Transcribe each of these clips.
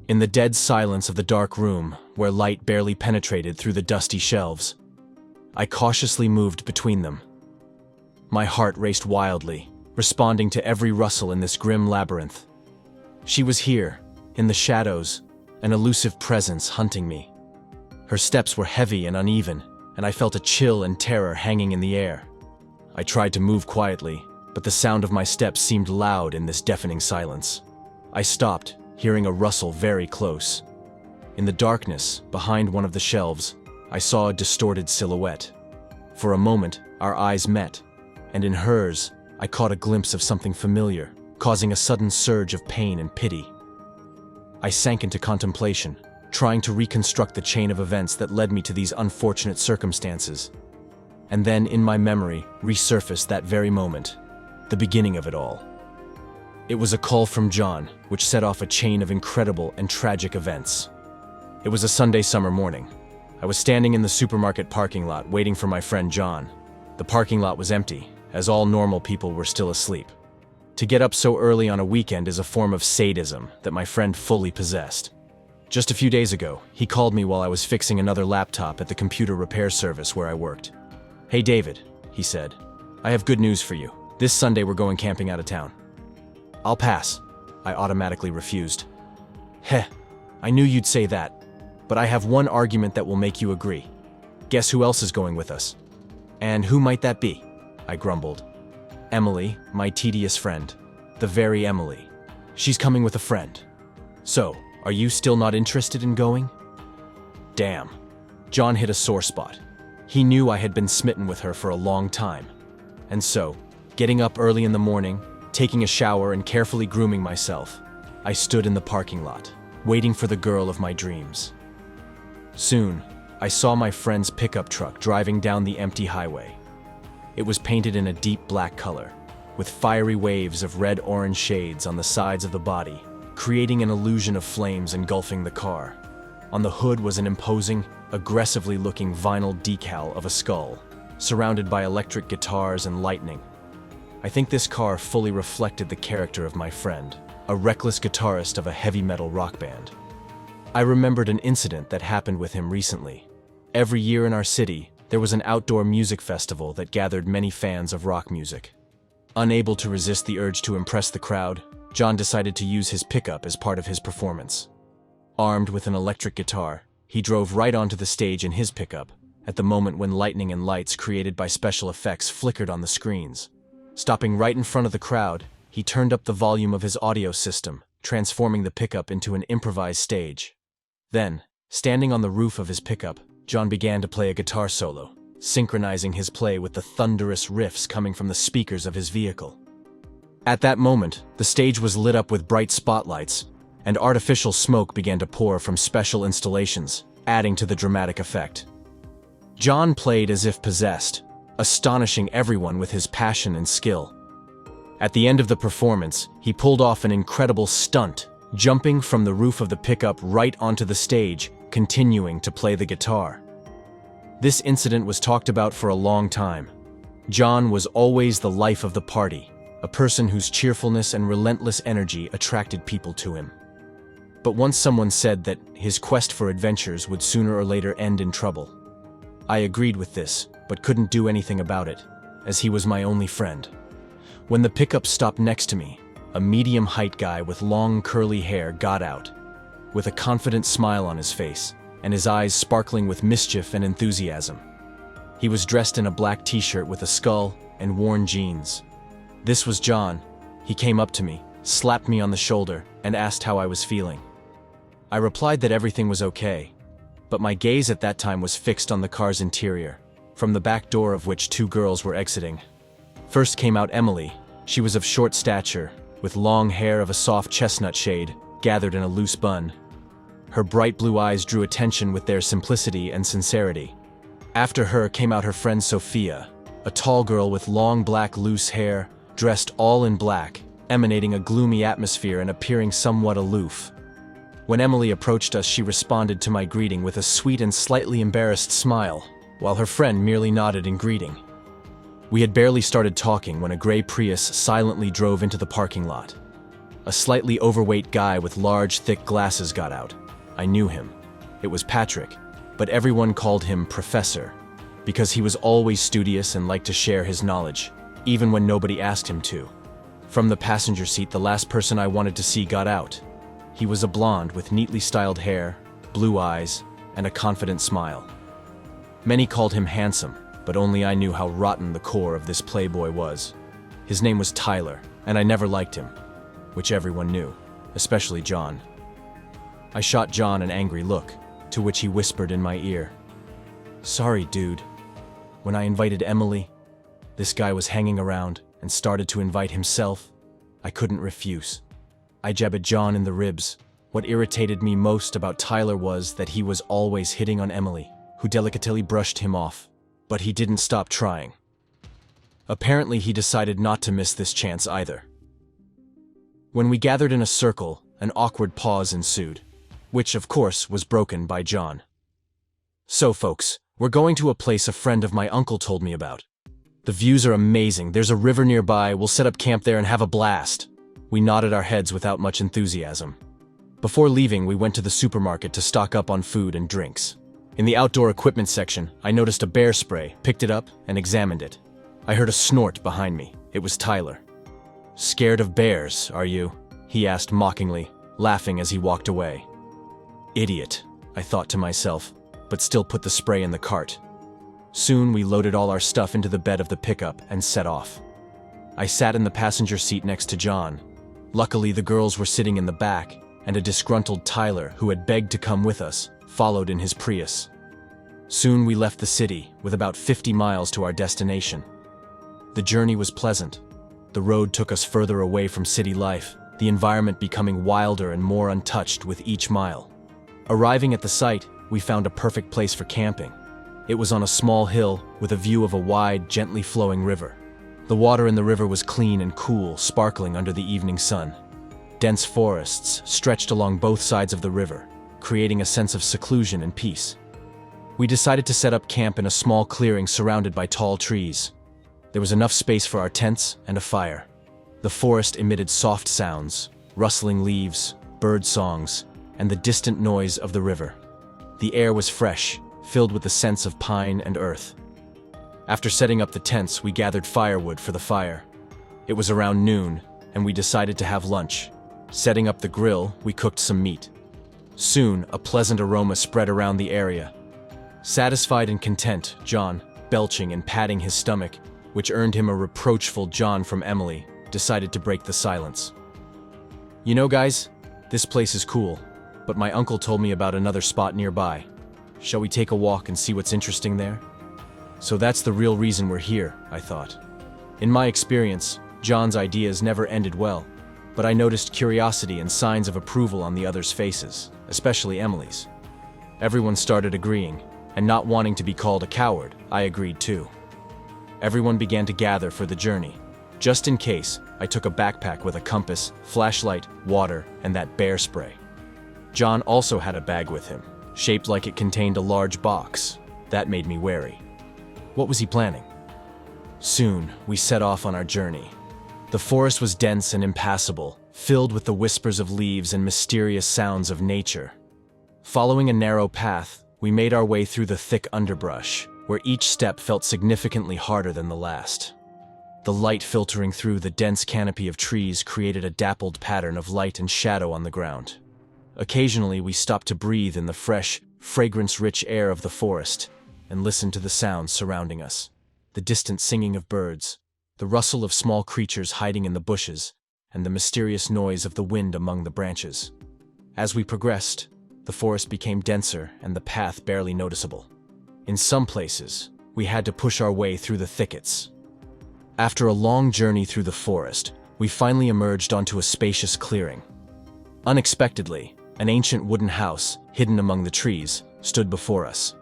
In the dead silence of the dark room, where light barely penetrated through the dusty shelves, I cautiously moved between them. My heart raced wildly, responding to every rustle in this grim labyrinth. She was here, in the shadows, an elusive presence hunting me. Her steps were heavy and uneven, and I felt a chill and terror hanging in the air. I tried to move quietly, but the sound of my steps seemed loud in this deafening silence. I stopped, hearing a rustle very close. In the darkness, behind one of the shelves, I saw a distorted silhouette. For a moment, our eyes met, and in hers, I caught a glimpse of something familiar, causing a sudden surge of pain and pity. I sank into contemplation, trying to reconstruct the chain of events that led me to these unfortunate circumstances. And then, in my memory, resurfaced that very moment, the beginning of it all. It was a call from John, which set off a chain of incredible and tragic events. It was a Sunday summer morning. I was standing in the supermarket parking lot waiting for my friend John. The parking lot was empty, as all normal people were still asleep. To get up so early on a weekend is a form of sadism that my friend fully possessed. Just a few days ago, he called me while I was fixing another laptop at the computer repair service where I worked. "Hey David," he said, "I have good news for you. This Sunday we're going camping out of town." "I'll pass," I automatically refused. "Heh, I knew you'd say that, but I have one argument that will make you agree. Guess who else is going with us?" "And who might that be?" I grumbled. "Emily, my tedious friend. The very Emily. She's coming with a friend. So, are you still not interested in going?" Damn. John hit a sore spot. He knew I had been smitten with her for a long time. And so, getting up early in the morning, taking a shower and carefully grooming myself, I stood in the parking lot, waiting for the girl of my dreams. Soon, I saw my friend's pickup truck driving down the empty highway. It was painted in a deep black color, with fiery waves of red-orange shades on the sides of the body, creating an illusion of flames engulfing the car. On the hood was an imposing, aggressively looking vinyl decal of a skull, surrounded by electric guitars and lightning. I think this car fully reflected the character of my friend, a reckless guitarist of a heavy metal rock band. I remembered an incident that happened with him recently. Every year in our city, there was an outdoor music festival that gathered many fans of rock music. Unable to resist the urge to impress the crowd, John decided to use his pickup as part of his performance. Armed with an electric guitar, he drove right onto the stage in his pickup, at the moment when lightning and lights created by special effects flickered on the screens. Stopping right in front of the crowd, he turned up the volume of his audio system, transforming the pickup into an improvised stage. Then, standing on the roof of his pickup, John began to play a guitar solo, synchronizing his play with the thunderous riffs coming from the speakers of his vehicle. At that moment, the stage was lit up with bright spotlights, and artificial smoke began to pour from special installations, adding to the dramatic effect. John played as if possessed, astonishing everyone with his passion and skill. At the end of the performance, he pulled off an incredible stunt, jumping from the roof of the pickup right onto the stage, continuing to play the guitar. This incident was talked about for a long time. John was always the life of the party, a person whose cheerfulness and relentless energy attracted people to him. But once someone said that his quest for adventures would sooner or later end in trouble. I agreed with this, but couldn't do anything about it, as he was my only friend. When the pickup stopped next to me, a medium-height guy with long curly hair got out, with a confident smile on his face, and his eyes sparkling with mischief and enthusiasm. He was dressed in a black t-shirt with a skull and worn jeans. This was John. He came up to me, slapped me on the shoulder, and asked how I was feeling. I replied that everything was okay, but my gaze at that time was fixed on the car's interior, from the back door of which two girls were exiting. First came out Emily. She was of short stature, with long hair of a soft chestnut shade, gathered in a loose bun. Her bright blue eyes drew attention with their simplicity and sincerity. After her came out her friend Sophia, a tall girl with long black loose hair, dressed all in black, emanating a gloomy atmosphere and appearing somewhat aloof. When Emily approached us, she responded to my greeting with a sweet and slightly embarrassed smile, while her friend merely nodded in greeting. We had barely started talking when a gray Prius silently drove into the parking lot. A slightly overweight guy with large, thick glasses got out. I knew him. It was Patrick, but everyone called him Professor, because he was always studious and liked to share his knowledge, even when nobody asked him to. From the passenger seat, the last person I wanted to see got out. He was a blonde with neatly styled hair, blue eyes, and a confident smile. Many called him handsome, but only I knew how rotten the core of this playboy was. His name was Tyler, and I never liked him, which everyone knew, especially John. I shot John an angry look, to which he whispered in my ear, "Sorry, dude. When I invited Emily, this guy was hanging around and started to invite himself. I couldn't refuse." I jabbed John in the ribs. What irritated me most about Tyler was that he was always hitting on Emily, who delicately brushed him off, but he didn't stop trying. Apparently, he decided not to miss this chance either. When we gathered in a circle, an awkward pause ensued, which, of course, was broken by John. "So, folks, we're going to a place a friend of my uncle told me about. The views are amazing. There's a river nearby. We'll set up camp there and have a blast." We nodded our heads without much enthusiasm. Before leaving, we went to the supermarket to stock up on food and drinks. In the outdoor equipment section, I noticed a bear spray, picked it up, and examined it. I heard a snort behind me. It was Tyler. "Scared of bears, are you?" he asked mockingly, laughing as he walked away. "Idiot," I thought to myself, but still put the spray in the cart. Soon we loaded all our stuff into the bed of the pickup and set off. I sat in the passenger seat next to John. Luckily, the girls were sitting in the back, and a disgruntled Tyler, who had begged to come with us, followed in his Prius. Soon we left the city, with about 50 miles to our destination. The journey was pleasant. The road took us further away from city life, the environment becoming wilder and more untouched with each mile. Arriving at the site, we found a perfect place for camping. It was on a small hill with a view of a wide, gently flowing river. The water in the river was clean and cool, sparkling under the evening sun. Dense forests stretched along both sides of the river, creating a sense of seclusion and peace. We decided to set up camp in a small clearing surrounded by tall trees. There was enough space for our tents and a fire. The forest emitted soft sounds, rustling leaves, bird songs, and the distant noise of the river. The air was fresh, filled with the scents of pine and earth. After setting up the tents, we gathered firewood for the fire. It was around noon, and we decided to have lunch. Setting up the grill, we cooked some meat. Soon, a pleasant aroma spread around the area. Satisfied and content, John, belching and patting his stomach, which earned him a reproachful John from Emily, decided to break the silence. "You know, guys, this place is cool, but my uncle told me about another spot nearby. Shall we take a walk and see what's interesting there?" So that's the real reason we're here, I thought. In my experience, John's ideas never ended well, but I noticed curiosity and signs of approval on the others' faces, especially Emily's. Everyone started agreeing, and not wanting to be called a coward, I agreed too. Everyone began to gather for the journey. Just in case, I took a backpack with a compass, flashlight, water, and that bear spray. John also had a bag with him, shaped like it contained a large box. That made me wary. What was he planning? Soon, we set off on our journey. The forest was dense and impassable, filled with the whispers of leaves and mysterious sounds of nature. Following a narrow path, we made our way through the thick underbrush, where each step felt significantly harder than the last. The light filtering through the dense canopy of trees created a dappled pattern of light and shadow on the ground. Occasionally, we stopped to breathe in the fresh, fragrance-rich air of the forest and listen to the sounds surrounding us. The distant singing of birds, the rustle of small creatures hiding in the bushes, and the mysterious noise of the wind among the branches. As we progressed, the forest became denser and the path barely noticeable. In some places, we had to push our way through the thickets. After a long journey through the forest, we finally emerged onto a spacious clearing. Unexpectedly, an ancient wooden house, hidden among the trees, stood before us.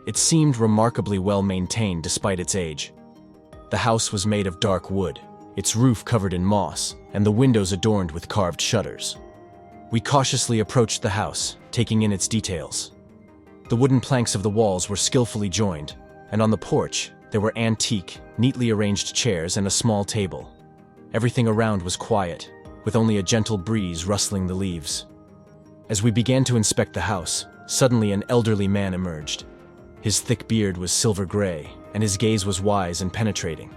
It seemed remarkably well maintained despite its age. The house was made of dark wood, its roof covered in moss, and the windows adorned with carved shutters. We cautiously approached the house, taking in its details. The wooden planks of the walls were skillfully joined, and on the porch, there were antique, neatly arranged chairs and a small table. Everything around was quiet, with only a gentle breeze rustling the leaves. As we began to inspect the house, suddenly an elderly man emerged. His thick beard was silver gray, and his gaze was wise and penetrating.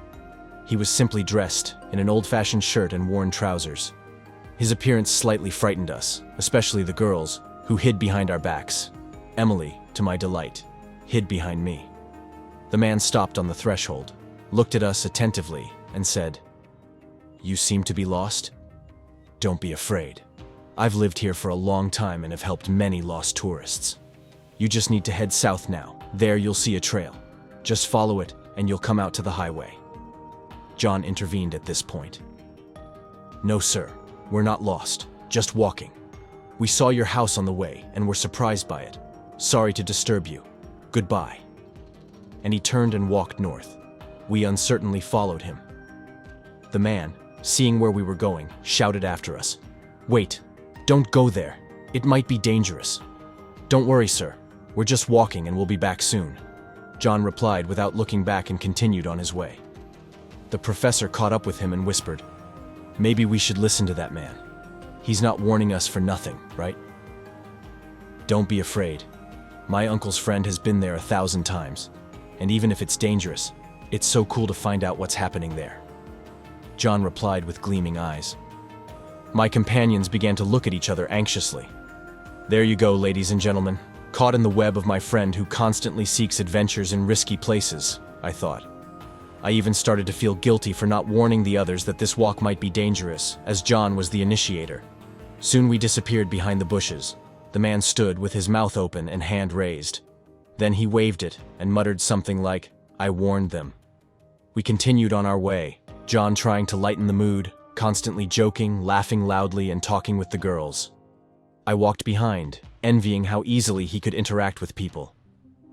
He was simply dressed in an old-fashioned shirt and worn trousers. His appearance slightly frightened us, especially the girls, who hid behind our backs. Emily, to my delight, hid behind me. The man stopped on the threshold, looked at us attentively, and said, "You seem to be lost? Don't be afraid. I've lived here for a long time and have helped many lost tourists. You just need to head south now. There you'll see a trail. Just follow it and you'll come out to the highway." John intervened at this point. "No, sir. We're not lost. Just walking. We saw your house on the way and were surprised by it. Sorry to disturb you. Goodbye." And he turned and walked north. We uncertainly followed him. The man, seeing where we were going, shouted after us, "Wait, don't go there. It might be dangerous." "Don't worry, sir. We're just walking and we'll be back soon." John replied without looking back and continued on his way. The professor caught up with him and whispered, "Maybe we should listen to that man. He's not warning us for nothing, right?" "Don't be afraid. My uncle's friend has been there 1,000 times, and even if it's dangerous, it's so cool to find out what's happening there." John replied with gleaming eyes. My companions began to look at each other anxiously. "There you go, ladies and gentlemen, caught in the web of my friend who constantly seeks adventures in risky places," I thought. I even started to feel guilty for not warning the others that this walk might be dangerous, as John was the initiator. Soon we disappeared behind the bushes. The man stood with his mouth open and hand raised. Then he waved it and muttered something like, "I warned them." We continued on our way, John trying to lighten the mood, constantly joking, laughing loudly, and talking with the girls. I walked behind, envying how easily he could interact with people.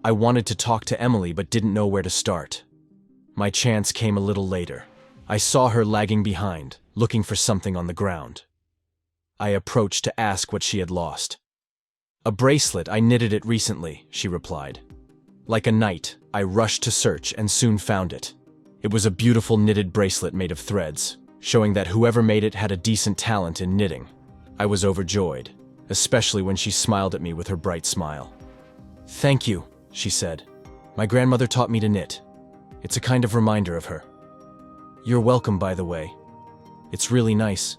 I wanted to talk to Emily but didn't know where to start. My chance came a little later. I saw her lagging behind, looking for something on the ground. I approached to ask what she had lost. "A bracelet, I knitted it recently," she replied. Like a knight, I rushed to search and soon found it. It was a beautiful knitted bracelet made of threads, showing that whoever made it had a decent talent in knitting. I was overjoyed, especially when she smiled at me with her bright smile. "Thank you," she said. "My grandmother taught me to knit. It's a kind of reminder of her." "You're welcome, by the way. It's really nice.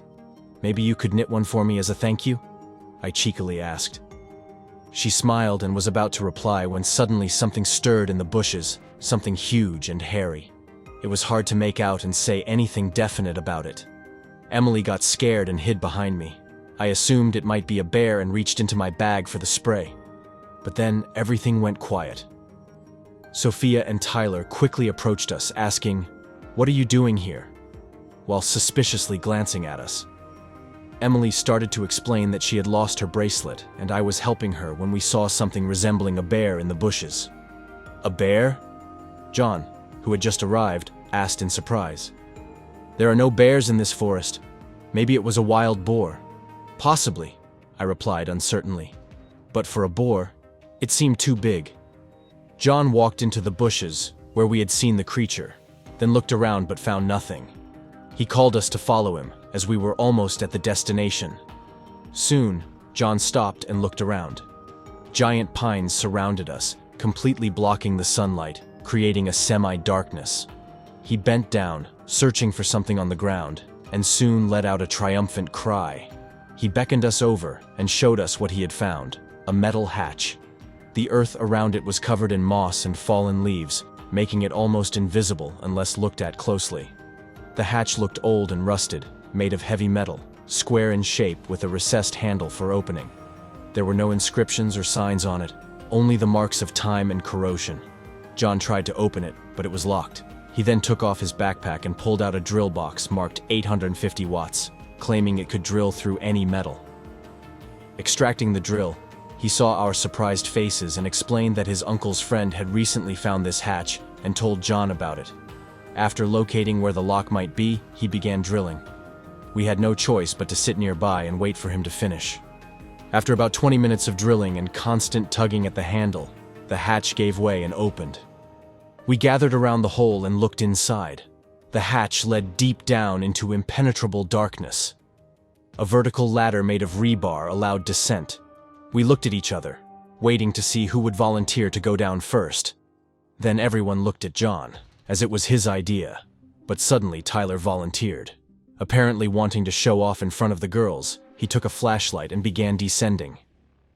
Maybe you could knit one for me as a thank you?" I cheekily asked. She smiled and was about to reply when suddenly something stirred in the bushes, something huge and hairy. It was hard to make out and say anything definite about it. Emily got scared and hid behind me. I assumed it might be a bear and reached into my bag for the spray. But then everything went quiet. Sophia and Tyler quickly approached us, asking, "What are you doing here?" while suspiciously glancing at us. Emily started to explain that she had lost her bracelet, and I was helping her when we saw something resembling a bear in the bushes. "A bear?" John, who had just arrived, asked in surprise. "There are no bears in this forest. Maybe it was a wild boar." "Possibly," I replied uncertainly. But for a boar, it seemed too big. John walked into the bushes, where we had seen the creature, then looked around but found nothing. He called us to follow him, as we were almost at the destination. Soon, John stopped and looked around. Giant pines surrounded us, completely blocking the sunlight, creating a semi-darkness. He bent down, searching for something on the ground, and soon let out a triumphant cry. He beckoned us over and showed us what he had found, a metal hatch. The earth around it was covered in moss and fallen leaves, making it almost invisible unless looked at closely. The hatch looked old and rusted, made of heavy metal, square in shape with a recessed handle for opening. There were no inscriptions or signs on it, only the marks of time and corrosion. John tried to open it, but it was locked. He then took off his backpack and pulled out a drill box marked 850 watts, claiming it could drill through any metal. Extracting the drill, he saw our surprised faces and explained that his uncle's friend had recently found this hatch and told John about it. After locating where the lock might be, he began drilling. We had no choice but to sit nearby and wait for him to finish. After about 20 minutes of drilling and constant tugging at the handle, the hatch gave way and opened. We gathered around the hole and looked inside. The hatch led deep down into impenetrable darkness. A vertical ladder made of rebar allowed descent. We looked at each other, waiting to see who would volunteer to go down first. Then everyone looked at John, as it was his idea. But suddenly Tyler volunteered. Apparently wanting to show off in front of the girls, he took a flashlight and began descending.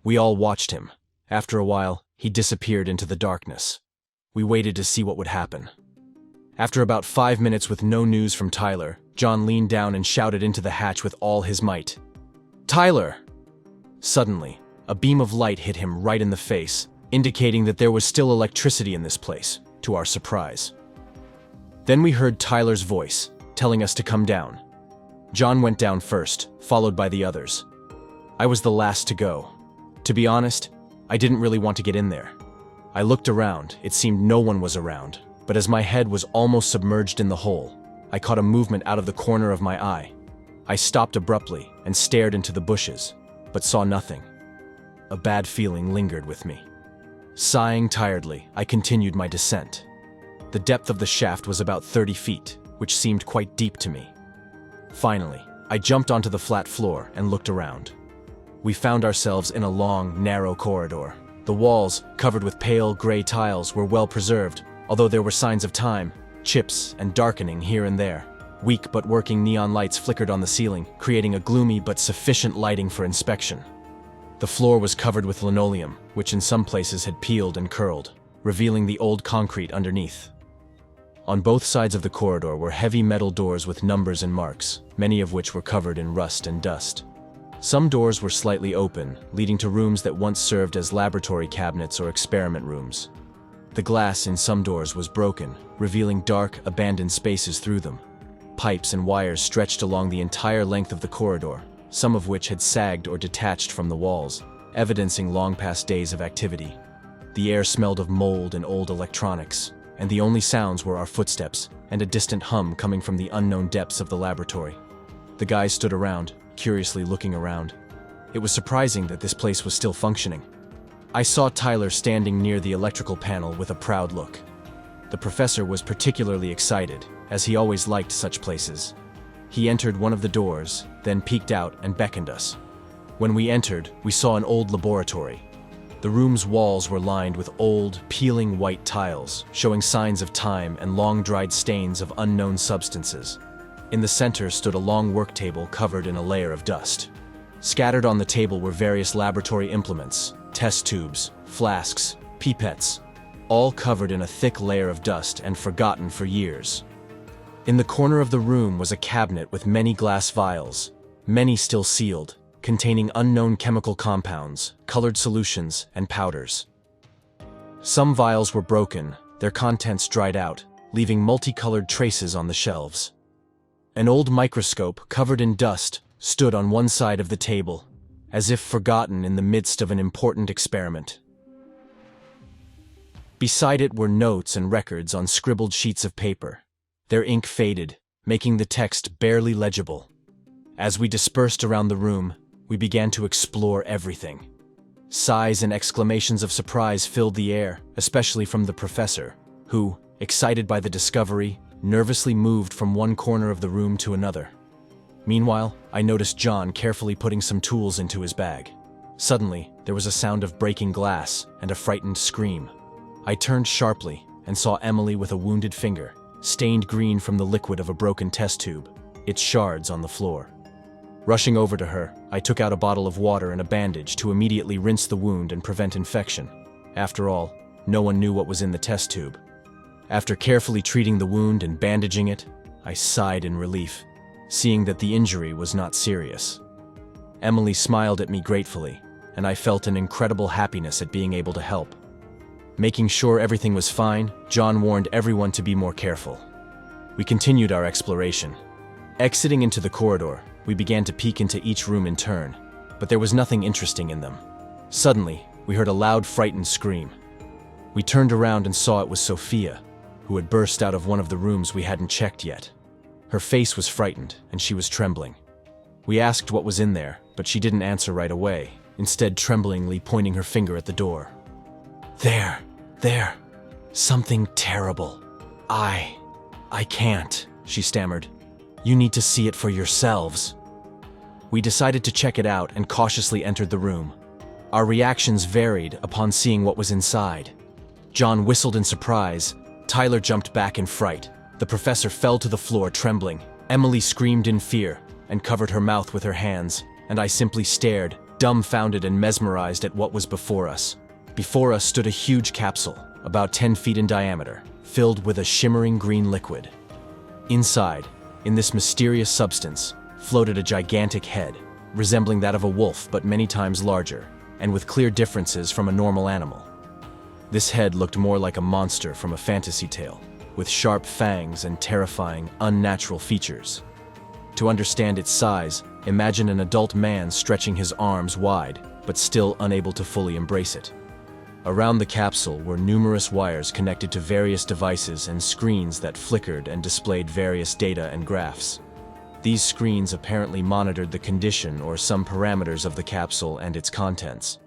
We all watched him. After a while, he disappeared into the darkness. We waited to see what would happen. After about 5 minutes with no news from Tyler, John leaned down and shouted into the hatch with all his might. "Tyler!" Suddenly, a beam of light hit him right in the face, indicating that there was still electricity in this place, to our surprise. Then we heard Tyler's voice, telling us to come down. John went down first, followed by the others. I was the last to go. To be honest, I didn't really want to get in there. I looked around, it seemed no one was around, but as my head was almost submerged in the hole, I caught a movement out of the corner of my eye. I stopped abruptly and stared into the bushes, but saw nothing. A bad feeling lingered with me. Sighing tiredly, I continued my descent. The depth of the shaft was about 30 feet, which seemed quite deep to me. Finally, I jumped onto the flat floor and looked around. We found ourselves in a long, narrow corridor. The walls, covered with pale gray tiles, were well preserved, although there were signs of time, chips, and darkening here and there. Weak but working neon lights flickered on the ceiling, creating a gloomy but sufficient lighting for inspection. The floor was covered with linoleum, which in some places had peeled and curled, revealing the old concrete underneath. On both sides of the corridor were heavy metal doors with numbers and marks, many of which were covered in rust and dust. Some doors were slightly open, leading to rooms that once served as laboratory cabinets or experiment rooms. The glass in some doors was broken, revealing dark, abandoned spaces through them. Pipes and wires stretched along the entire length of the corridor, some of which had sagged or detached from the walls, evidencing long-past days of activity. The air smelled of mold and old electronics, and the only sounds were our footsteps and a distant hum coming from the unknown depths of the laboratory. The guys stood around, curiously looking around. It was surprising that this place was still functioning. I saw Tyler standing near the electrical panel with a proud look. The professor was particularly excited, as he always liked such places. He entered one of the doors, then peeked out and beckoned us. When we entered, we saw an old laboratory. The room's walls were lined with old, peeling white tiles, showing signs of time and long-dried stains of unknown substances. In the center stood a long work table covered in a layer of dust. Scattered on the table were various laboratory implements, test tubes, flasks, pipettes, all covered in a thick layer of dust and forgotten for years. In the corner of the room was a cabinet with many glass vials, many still sealed, containing unknown chemical compounds, colored solutions, and powders. Some vials were broken, their contents dried out, leaving multicolored traces on the shelves. An old microscope, covered in dust, stood on one side of the table, as if forgotten in the midst of an important experiment. Beside it were notes and records on scribbled sheets of paper. Their ink faded, making the text barely legible. As we dispersed around the room, we began to explore everything. Sighs and exclamations of surprise filled the air, especially from the professor, who, excited by the discovery, nervously moved from one corner of the room to another. Meanwhile, I noticed John carefully putting some tools into his bag. Suddenly, there was a sound of breaking glass and a frightened scream. I turned sharply and saw Emily with a wounded finger, stained green from the liquid of a broken test tube, its shards on the floor. Rushing over to her, I took out a bottle of water and a bandage to immediately rinse the wound and prevent infection. After all, no one knew what was in the test tube. After carefully treating the wound and bandaging it, I sighed in relief, seeing that the injury was not serious. Emily smiled at me gratefully, and I felt an incredible happiness at being able to help. Making sure everything was fine, John warned everyone to be more careful. We continued our exploration. Exiting into the corridor, we began to peek into each room in turn, but there was nothing interesting in them. Suddenly, we heard a loud, frightened scream. We turned around and saw it was Sophia, who had burst out of one of the rooms we hadn't checked yet. Her face was frightened, and she was trembling. We asked what was in there, but she didn't answer right away, instead tremblingly pointing her finger at the door. There, something terrible. I can't, she stammered. You need to see it for yourselves. We decided to check it out and cautiously entered the room. Our reactions varied upon seeing what was inside. John whistled in surprise. Tyler jumped back in fright. The professor fell to the floor trembling. Emily screamed in fear and covered her mouth with her hands, and I simply stared, dumbfounded and mesmerized at what was before us. Before us stood a huge capsule, about 10 feet in diameter, filled with a shimmering green liquid. Inside, in this mysterious substance, floated a gigantic head, resembling that of a wolf but many times larger, and with clear differences from a normal animal. This head looked more like a monster from a fantasy tale, with sharp fangs and terrifying, unnatural features. To understand its size, imagine an adult man stretching his arms wide, but still unable to fully embrace it. Around the capsule were numerous wires connected to various devices and screens that flickered and displayed various data and graphs. These screens apparently monitored the condition or some parameters of the capsule and its contents.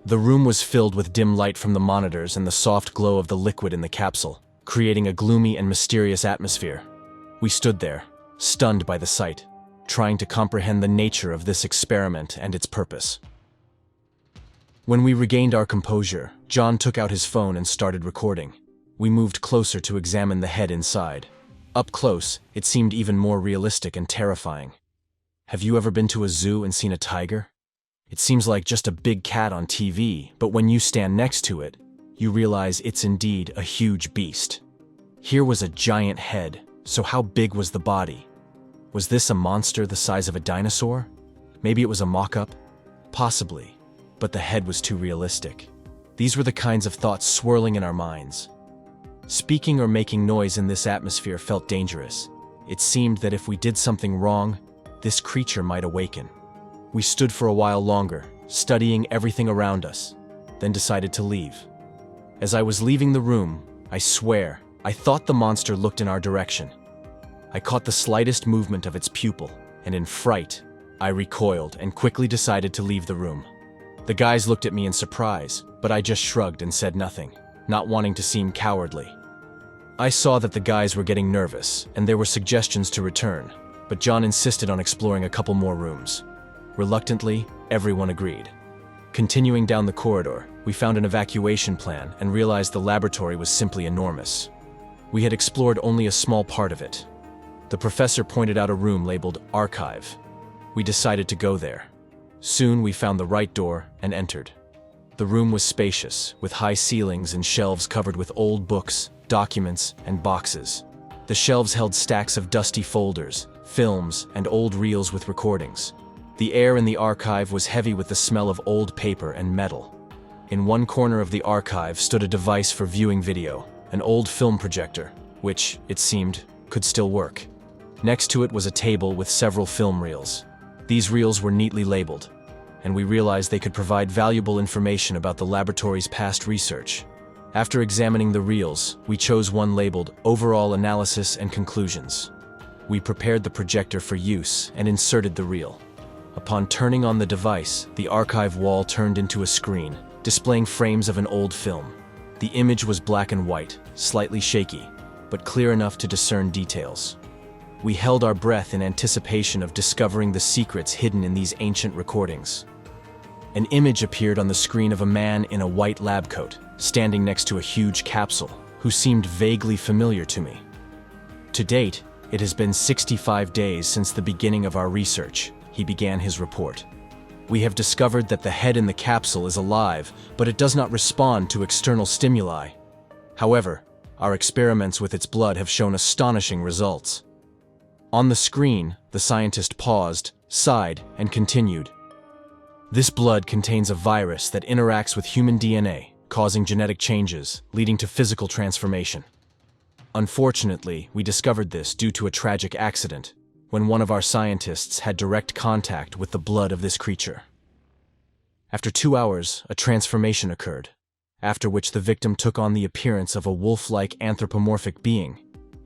The room was filled with dim light from the monitors and the soft glow of the liquid in the capsule, creating a gloomy and mysterious atmosphere. We stood there, stunned by the sight, trying to comprehend the nature of this experiment and its purpose. When we regained our composure, John took out his phone and started recording. We moved closer to examine the head inside. Up close, it seemed even more realistic and terrifying. Have you ever been to a zoo and seen a tiger? It seems like just a big cat on TV, but when you stand next to it, you realize it's indeed a huge beast. Here was a giant head, so how big was the body? Was this a monster the size of a dinosaur? Maybe it was a mock-up? Possibly. But the head was too realistic. These were the kinds of thoughts swirling in our minds. Speaking or making noise in this atmosphere felt dangerous. It seemed that if we did something wrong, this creature might awaken. We stood for a while longer, studying everything around us, then decided to leave. As I was leaving the room, I swear, I thought the monster looked in our direction. I caught the slightest movement of its pupil, and in fright, I recoiled and quickly decided to leave the room. The guys looked at me in surprise, but I just shrugged and said nothing, not wanting to seem cowardly. I saw that the guys were getting nervous, and there were suggestions to return, but John insisted on exploring a couple more rooms. Reluctantly, everyone agreed. Continuing down the corridor, we found an evacuation plan and realized the laboratory was simply enormous. We had explored only a small part of it. The professor pointed out a room labeled Archive. We decided to go there. Soon we found the right door and entered. The room was spacious, with high ceilings and shelves covered with old books, documents, and boxes. The shelves held stacks of dusty folders, films, and old reels with recordings. The air in the archive was heavy with the smell of old paper and metal. In one corner of the archive stood a device for viewing video, an old film projector, which, it seemed, could still work. Next to it was a table with several film reels. These reels were neatly labeled, and we realized they could provide valuable information about the laboratory's past research. After examining the reels, we chose one labeled Overall Analysis and Conclusions. We prepared the projector for use and inserted the reel. Upon turning on the device, the archive wall turned into a screen, displaying frames of an old film. The image was black and white, slightly shaky, but clear enough to discern details. We held our breath in anticipation of discovering the secrets hidden in these ancient recordings. An image appeared on the screen of a man in a white lab coat, standing next to a huge capsule, who seemed vaguely familiar to me. To date, it has been 65 days since the beginning of our research, he began his report. We have discovered that the head in the capsule is alive, but it does not respond to external stimuli. However, our experiments with its blood have shown astonishing results. On the screen, the scientist paused, sighed, and continued. This blood contains a virus that interacts with human DNA, causing genetic changes, leading to physical transformation. Unfortunately, we discovered this due to a tragic accident, when one of our scientists had direct contact with the blood of this creature. After 2 hours, a transformation occurred, after which the victim took on the appearance of a wolf-like anthropomorphic being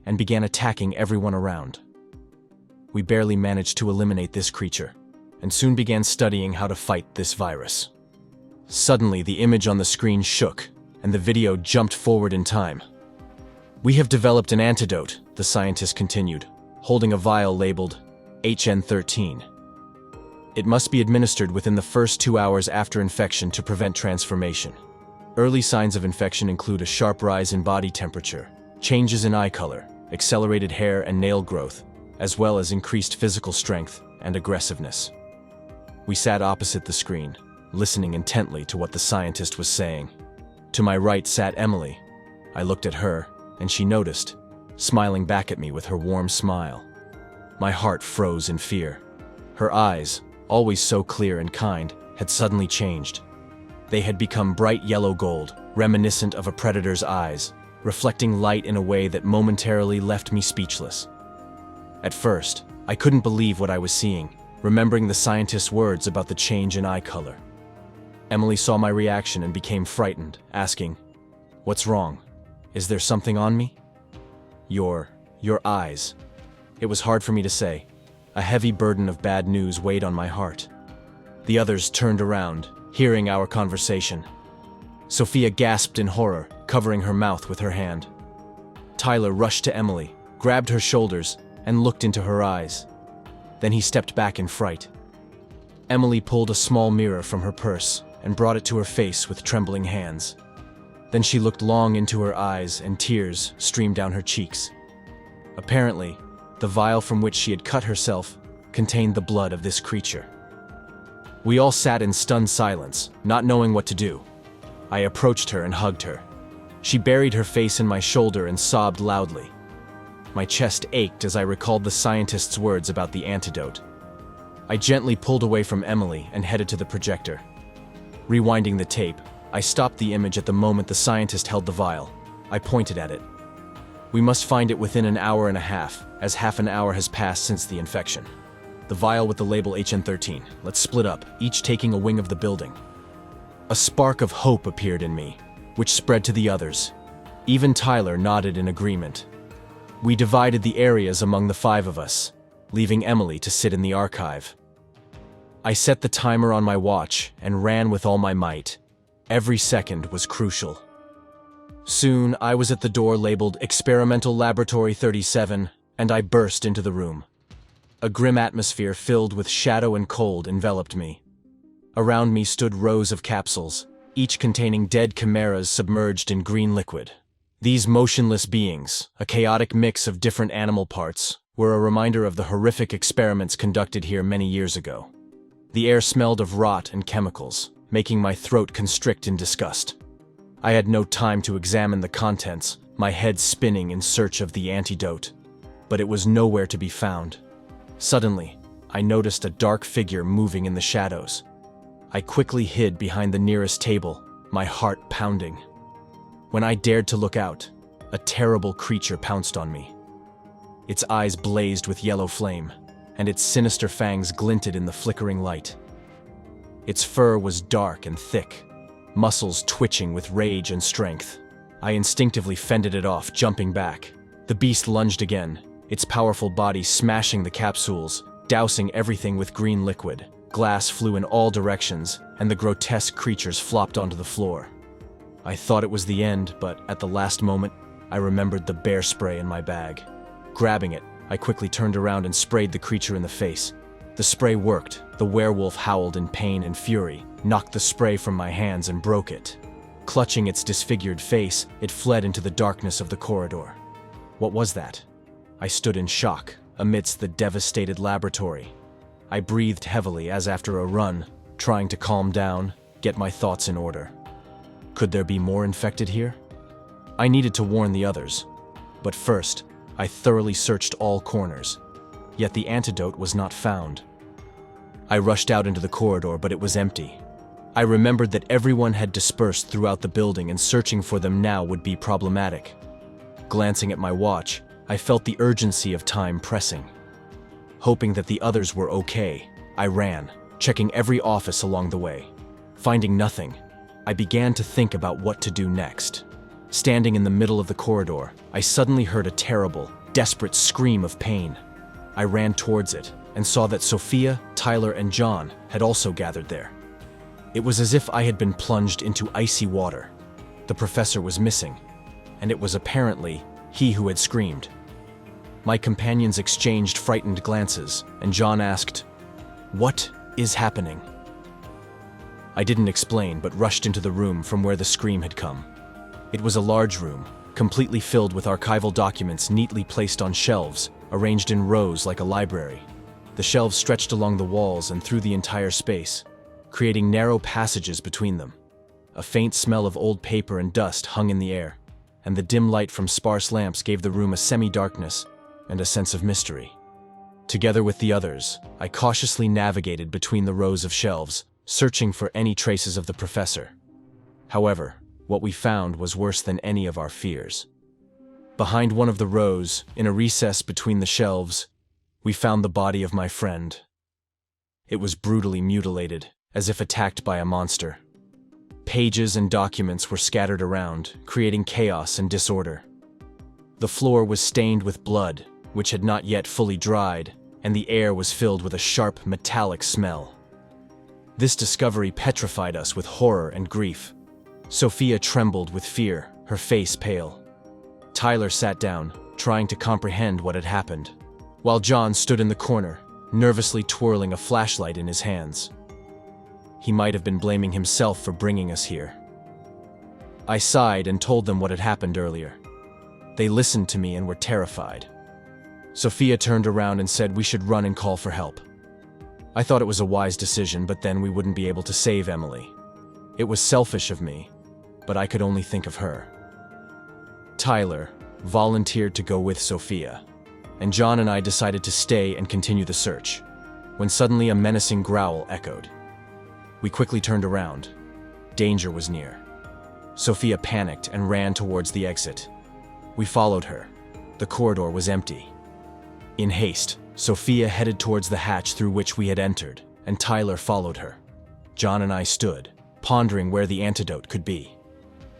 and began attacking everyone around. We barely managed to eliminate this creature, and soon began studying how to fight this virus. Suddenly, the image on the screen shook, and the video jumped forward in time. We have developed an antidote, the scientist continued, holding a vial labeled HN13. It must be administered within the first 2 hours after infection to prevent transformation. Early signs of infection include a sharp rise in body temperature, changes in eye color, accelerated hair and nail growth, as well as increased physical strength and aggressiveness. We sat opposite the screen, listening intently to what the scientist was saying. To my right sat Emily. I looked at her, and she noticed, smiling back at me with her warm smile. My heart froze in fear. Her eyes, always so clear and kind, had suddenly changed. They had become bright yellow gold, reminiscent of a predator's eyes, reflecting light in a way that momentarily left me speechless. At first, I couldn't believe what I was seeing, remembering the scientist's words about the change in eye color. Emily saw my reaction and became frightened, asking, "What's wrong? Is there something on me?" Your eyes." It was hard for me to say. A heavy burden of bad news weighed on my heart. The others turned around, hearing our conversation. Sophia gasped in horror, covering her mouth with her hand. Tyler rushed to Emily, grabbed her shoulders, and looked into her eyes. Then he stepped back in fright. Emily pulled a small mirror from her purse and brought it to her face with trembling hands. Then she looked long into her eyes and tears streamed down her cheeks. Apparently, the vial from which she had cut herself contained the blood of this creature. We all sat in stunned silence, not knowing what to do. I approached her and hugged her. She buried her face in my shoulder and sobbed loudly. My chest ached as I recalled the scientist's words about the antidote. I gently pulled away from Emily and headed to the projector. Rewinding the tape, I stopped the image at the moment the scientist held the vial. I pointed at it. "We must find it within an hour and a half, as half an hour has passed since the infection. The vial with the label HN13. Let's split up, each taking a wing of the building." A spark of hope appeared in me, which spread to the others. Even Tyler nodded in agreement. We divided the areas among the 5 of us, leaving Emily to sit in the archive. I set the timer on my watch and ran with all my might. Every second was crucial. Soon, I was at the door labeled Experimental Laboratory 37, and I burst into the room. A grim atmosphere filled with shadow and cold enveloped me. Around me stood rows of capsules, each containing dead chimeras submerged in green liquid. These motionless beings, a chaotic mix of different animal parts, were a reminder of the horrific experiments conducted here many years ago. The air smelled of rot and chemicals, making my throat constrict in disgust. I had no time to examine the contents, my head spinning in search of the antidote. But it was nowhere to be found. Suddenly, I noticed a dark figure moving in the shadows. I quickly hid behind the nearest table, my heart pounding. When I dared to look out, a terrible creature pounced on me. Its eyes blazed with yellow flame, and its sinister fangs glinted in the flickering light. Its fur was dark and thick, muscles twitching with rage and strength. I instinctively fended it off, jumping back. The beast lunged again, its powerful body smashing the capsules, dousing everything with green liquid. Glass flew in all directions, and the grotesque creatures flopped onto the floor. I thought it was the end, but at the last moment, I remembered the bear spray in my bag. Grabbing it, I quickly turned around and sprayed the creature in the face. The spray worked. The werewolf howled in pain and fury, knocked the spray from my hands and broke it. Clutching its disfigured face, it fled into the darkness of the corridor. What was that? I stood in shock, amidst the devastated laboratory. I breathed heavily as after a run, trying to calm down, get my thoughts in order. Could there be more infected here? I needed to warn the others. But first, I thoroughly searched all corners. Yet the antidote was not found. I rushed out into the corridor, but it was empty. I remembered that everyone had dispersed throughout the building, and searching for them now would be problematic. Glancing at my watch, I felt the urgency of time pressing. Hoping that the others were okay, I ran, checking every office along the way. Finding nothing, I began to think about what to do next. Standing in the middle of the corridor, I suddenly heard a terrible, desperate scream of pain. I ran towards it and saw that Sophia, Tyler, and John had also gathered there. It was as if I had been plunged into icy water. The professor was missing, and it was apparently he who had screamed. My companions exchanged frightened glances, and John asked, "What is happening?" I didn't explain, but rushed into the room from where the scream had come. It was a large room, completely filled with archival documents neatly placed on shelves, arranged in rows like a library. The shelves stretched along the walls and through the entire space, creating narrow passages between them. A faint smell of old paper and dust hung in the air, and the dim light from sparse lamps gave the room a semi-darkness and a sense of mystery. Together with the others, I cautiously navigated between the rows of shelves, searching for any traces of the professor. However, what we found was worse than any of our fears. Behind one of the rows, in a recess between the shelves, we found the body of my friend. It was brutally mutilated, as if attacked by a monster. Pages and documents were scattered around, creating chaos and disorder. The floor was stained with blood, which had not yet fully dried, and the air was filled with a sharp, metallic smell. This discovery petrified us with horror and grief. Sophia trembled with fear, her face pale. Tyler sat down, trying to comprehend what had happened, while John stood in the corner, nervously twirling a flashlight in his hands. He might have been blaming himself for bringing us here. I sighed and told them what had happened earlier. They listened to me and were terrified. Sophia turned around and said we should run and call for help. I thought it was a wise decision, but then we wouldn't be able to save Emily. It was selfish of me, but I could only think of her. Tyler volunteered to go with Sophia, and John and I decided to stay and continue the search, when suddenly a menacing growl echoed. We quickly turned around. Danger was near. Sophia panicked and ran towards the exit. We followed her. The corridor was empty. In haste, Sophia headed towards the hatch through which we had entered, and Tyler followed her. John and I stood, pondering where the antidote could be.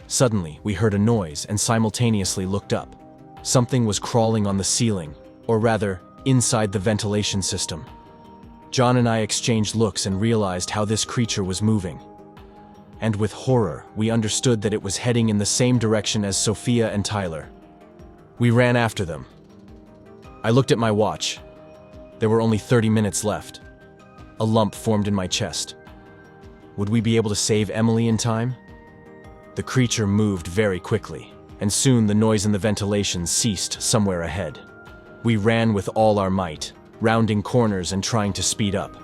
Suddenly, we heard a noise and simultaneously looked up. Something was crawling on the ceiling, or rather, inside the ventilation system. John and I exchanged looks and realized how this creature was moving. And with horror, we understood that it was heading in the same direction as Sophia and Tyler. We ran after them. I looked at my watch. There were only 30 minutes left. A lump formed in my chest. Would we be able to save Emily in time? The creature moved very quickly, and soon the noise in the ventilation ceased somewhere ahead. We ran with all our might, rounding corners and trying to speed up.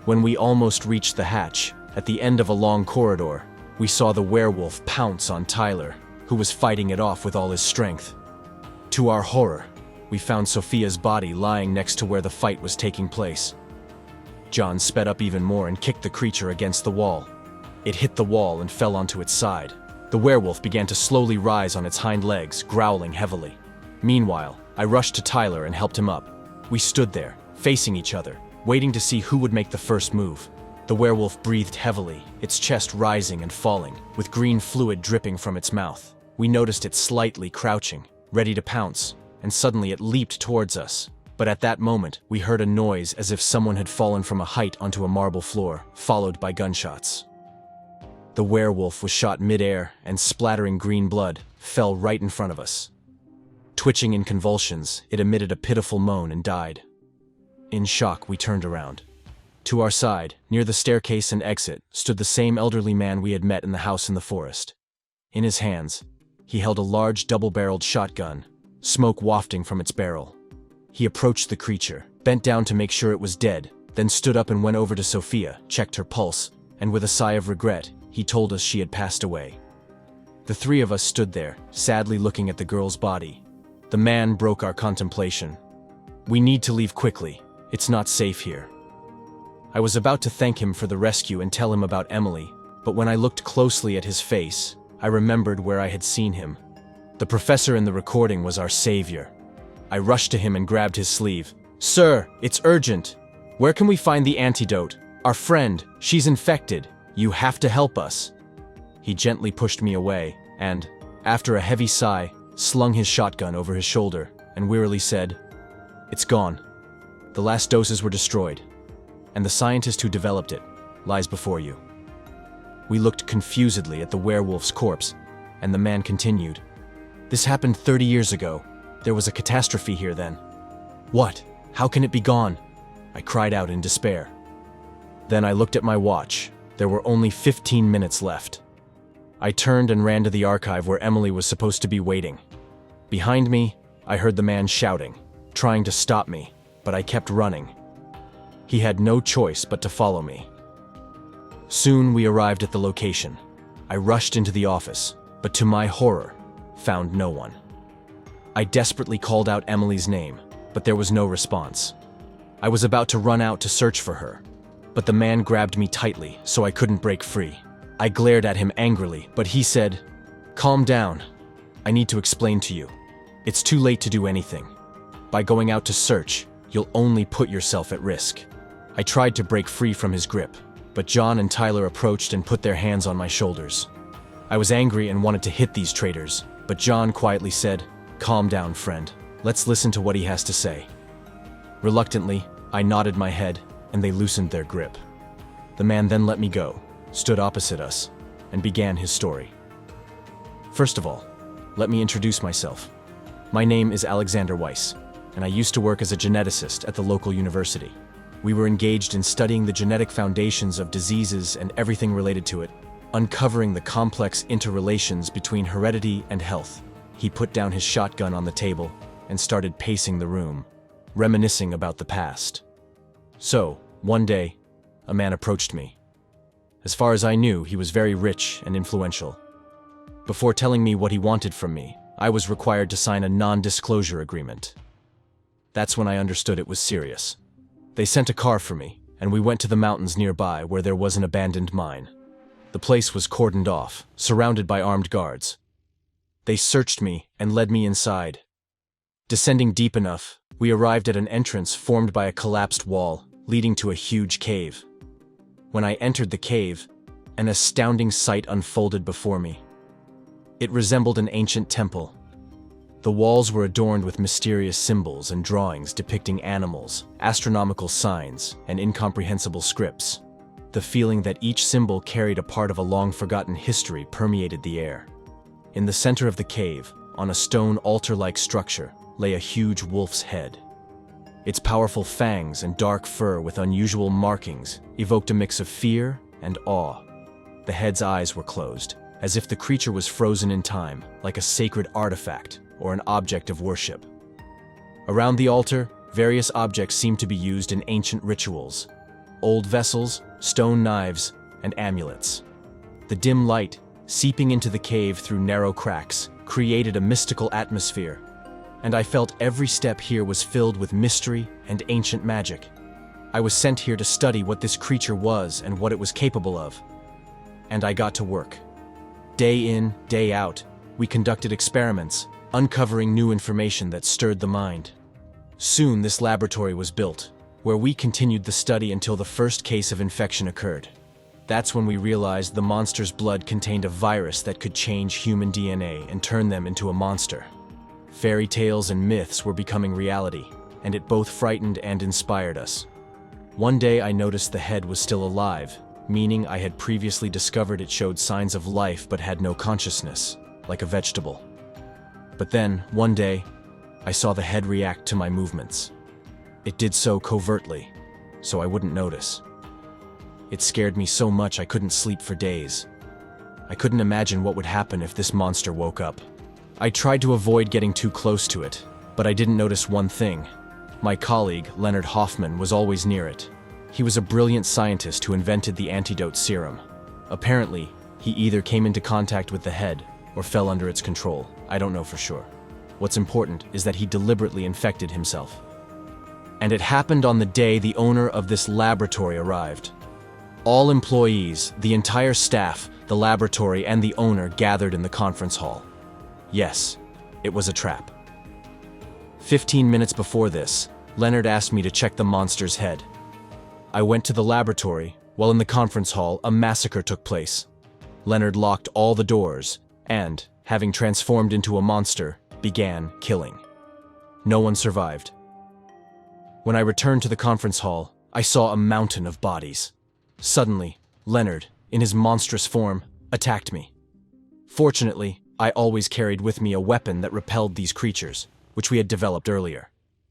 When we almost reached the hatch, at the end of a long corridor, we saw the werewolf pounce on Tyler, who was fighting it off with all his strength. To our horror, we found Sophia's body lying next to where the fight was taking place. John sped up even more and kicked the creature against the wall. It hit the wall and fell onto its side. The werewolf began to slowly rise on its hind legs, growling heavily. Meanwhile, I rushed to Tyler and helped him up. We stood there, facing each other, waiting to see who would make the first move. The werewolf breathed heavily, its chest rising and falling, with green fluid dripping from its mouth. We noticed it slightly crouching, ready to pounce, and suddenly it leaped towards us. But at that moment, we heard a noise as if someone had fallen from a height onto a marble floor, followed by gunshots. The werewolf was shot mid-air and, splattering green blood, fell right in front of us. Twitching in convulsions, it emitted a pitiful moan and died. In shock, we turned around. To our side, near the staircase and exit, stood the same elderly man we had met in the house in the forest. In his hands, he held a large double-barreled shotgun, smoke wafting from its barrel. He approached the creature, bent down to make sure it was dead, then stood up and went over to Sophia, checked her pulse, and with a sigh of regret, he told us she had passed away. The three of us stood there, sadly looking at the girl's body. The man broke our contemplation. "We need to leave quickly. It's not safe here." I was about to thank him for the rescue and tell him about Emily, but when I looked closely at his face, I remembered where I had seen him. The professor in the recording was our savior. I rushed to him and grabbed his sleeve. "Sir, it's urgent. Where can we find the antidote? Our friend, she's infected. You have to help us." He gently pushed me away and, after a heavy sigh, slung his shotgun over his shoulder and wearily said, "It's gone. The last doses were destroyed, and the scientist who developed it lies before you." We looked confusedly at the werewolf's corpse, and the man continued, "This happened 30 years ago. There was a catastrophe here then." "What? How can it be gone?" I cried out in despair. Then I looked at my watch. There were only 15 minutes left. I turned and ran to the archive where Emily was supposed to be waiting. Behind me, I heard the man shouting, trying to stop me, but I kept running. He had no choice but to follow me. Soon we arrived at the location. I rushed into the office, but to my horror, found no one. I desperately called out Emily's name, but there was no response. I was about to run out to search for her, but the man grabbed me tightly so I couldn't break free. I glared at him angrily, but he said, "Calm down. I need to explain to you. It's too late to do anything. By going out to search, you'll only put yourself at risk." I tried to break free from his grip, but John and Tyler approached and put their hands on my shoulders. I was angry and wanted to hit these traitors, but John quietly said, "Calm down, friend. Let's listen to what he has to say." Reluctantly, I nodded my head, and they loosened their grip. The man then let me go, stood opposite us, and began his story. First of all, let me introduce myself. My name is Alexander Weiss, and I used to work as a geneticist at the local university. We were engaged in studying the genetic foundations of diseases and everything related to it, uncovering the complex interrelations between heredity and health. He put down his shotgun on the table and started pacing the room, reminiscing about the past. So, one day, a man approached me. As far as I knew, he was very rich and influential. Before telling me what he wanted from me, I was required to sign a non-disclosure agreement. That's when I understood it was serious. They sent a car for me, and we went to the mountains nearby where there was an abandoned mine. The place was cordoned off, surrounded by armed guards. They searched me and led me inside. Descending deep enough, we arrived at an entrance formed by a collapsed wall, leading to a huge cave. When I entered the cave, an astounding sight unfolded before me. It resembled an ancient temple. The walls were adorned with mysterious symbols and drawings depicting animals, astronomical signs, and incomprehensible scripts. The feeling that each symbol carried a part of a long-forgotten history permeated the air. In the center of the cave, on a stone altar-like structure, lay a huge wolf's head. Its powerful fangs and dark fur with unusual markings evoked a mix of fear and awe. The head's eyes were closed, as if the creature was frozen in time, like a sacred artifact or an object of worship. Around the altar, various objects seemed to be used in ancient rituals: old vessels, stone knives, and amulets. The dim light, seeping into the cave through narrow cracks, created a mystical atmosphere, and I felt every step here was filled with mystery and ancient magic. I was sent here to study what this creature was and what it was capable of. And I got to work. Day in, day out, we conducted experiments, uncovering new information that stirred the mind. Soon this laboratory was built, where we continued the study until the first case of infection occurred. That's when we realized the monster's blood contained a virus that could change human DNA and turn them into a monster. Fairy tales and myths were becoming reality, and it both frightened and inspired us. One day I noticed the head was still alive, meaning I had previously discovered it showed signs of life but had no consciousness, like a vegetable. But then, one day, I saw the head react to my movements. It did so covertly, so I wouldn't notice. It scared me so much I couldn't sleep for days. I couldn't imagine what would happen if this monster woke up. I tried to avoid getting too close to it, but I didn't notice one thing. My colleague, Leonard Hoffman, was always near it. He was a brilliant scientist who invented the antidote serum. Apparently, he either came into contact with the head or fell under its control. I don't know for sure. What's important is that he deliberately infected himself. And it happened on the day the owner of this laboratory arrived. All employees, the entire staff, the laboratory, and the owner gathered in the conference hall. Yes, it was a trap. 15 minutes before this, Leonard asked me to check the monster's head. I went to the laboratory, while in the conference hall, a massacre took place. Leonard locked all the doors and, having transformed into a monster, began killing. No one survived. When I returned to the conference hall, I saw a mountain of bodies. Suddenly, Leonard, in his monstrous form, attacked me. Fortunately, I always carried with me a weapon that repelled these creatures, which we had developed earlier.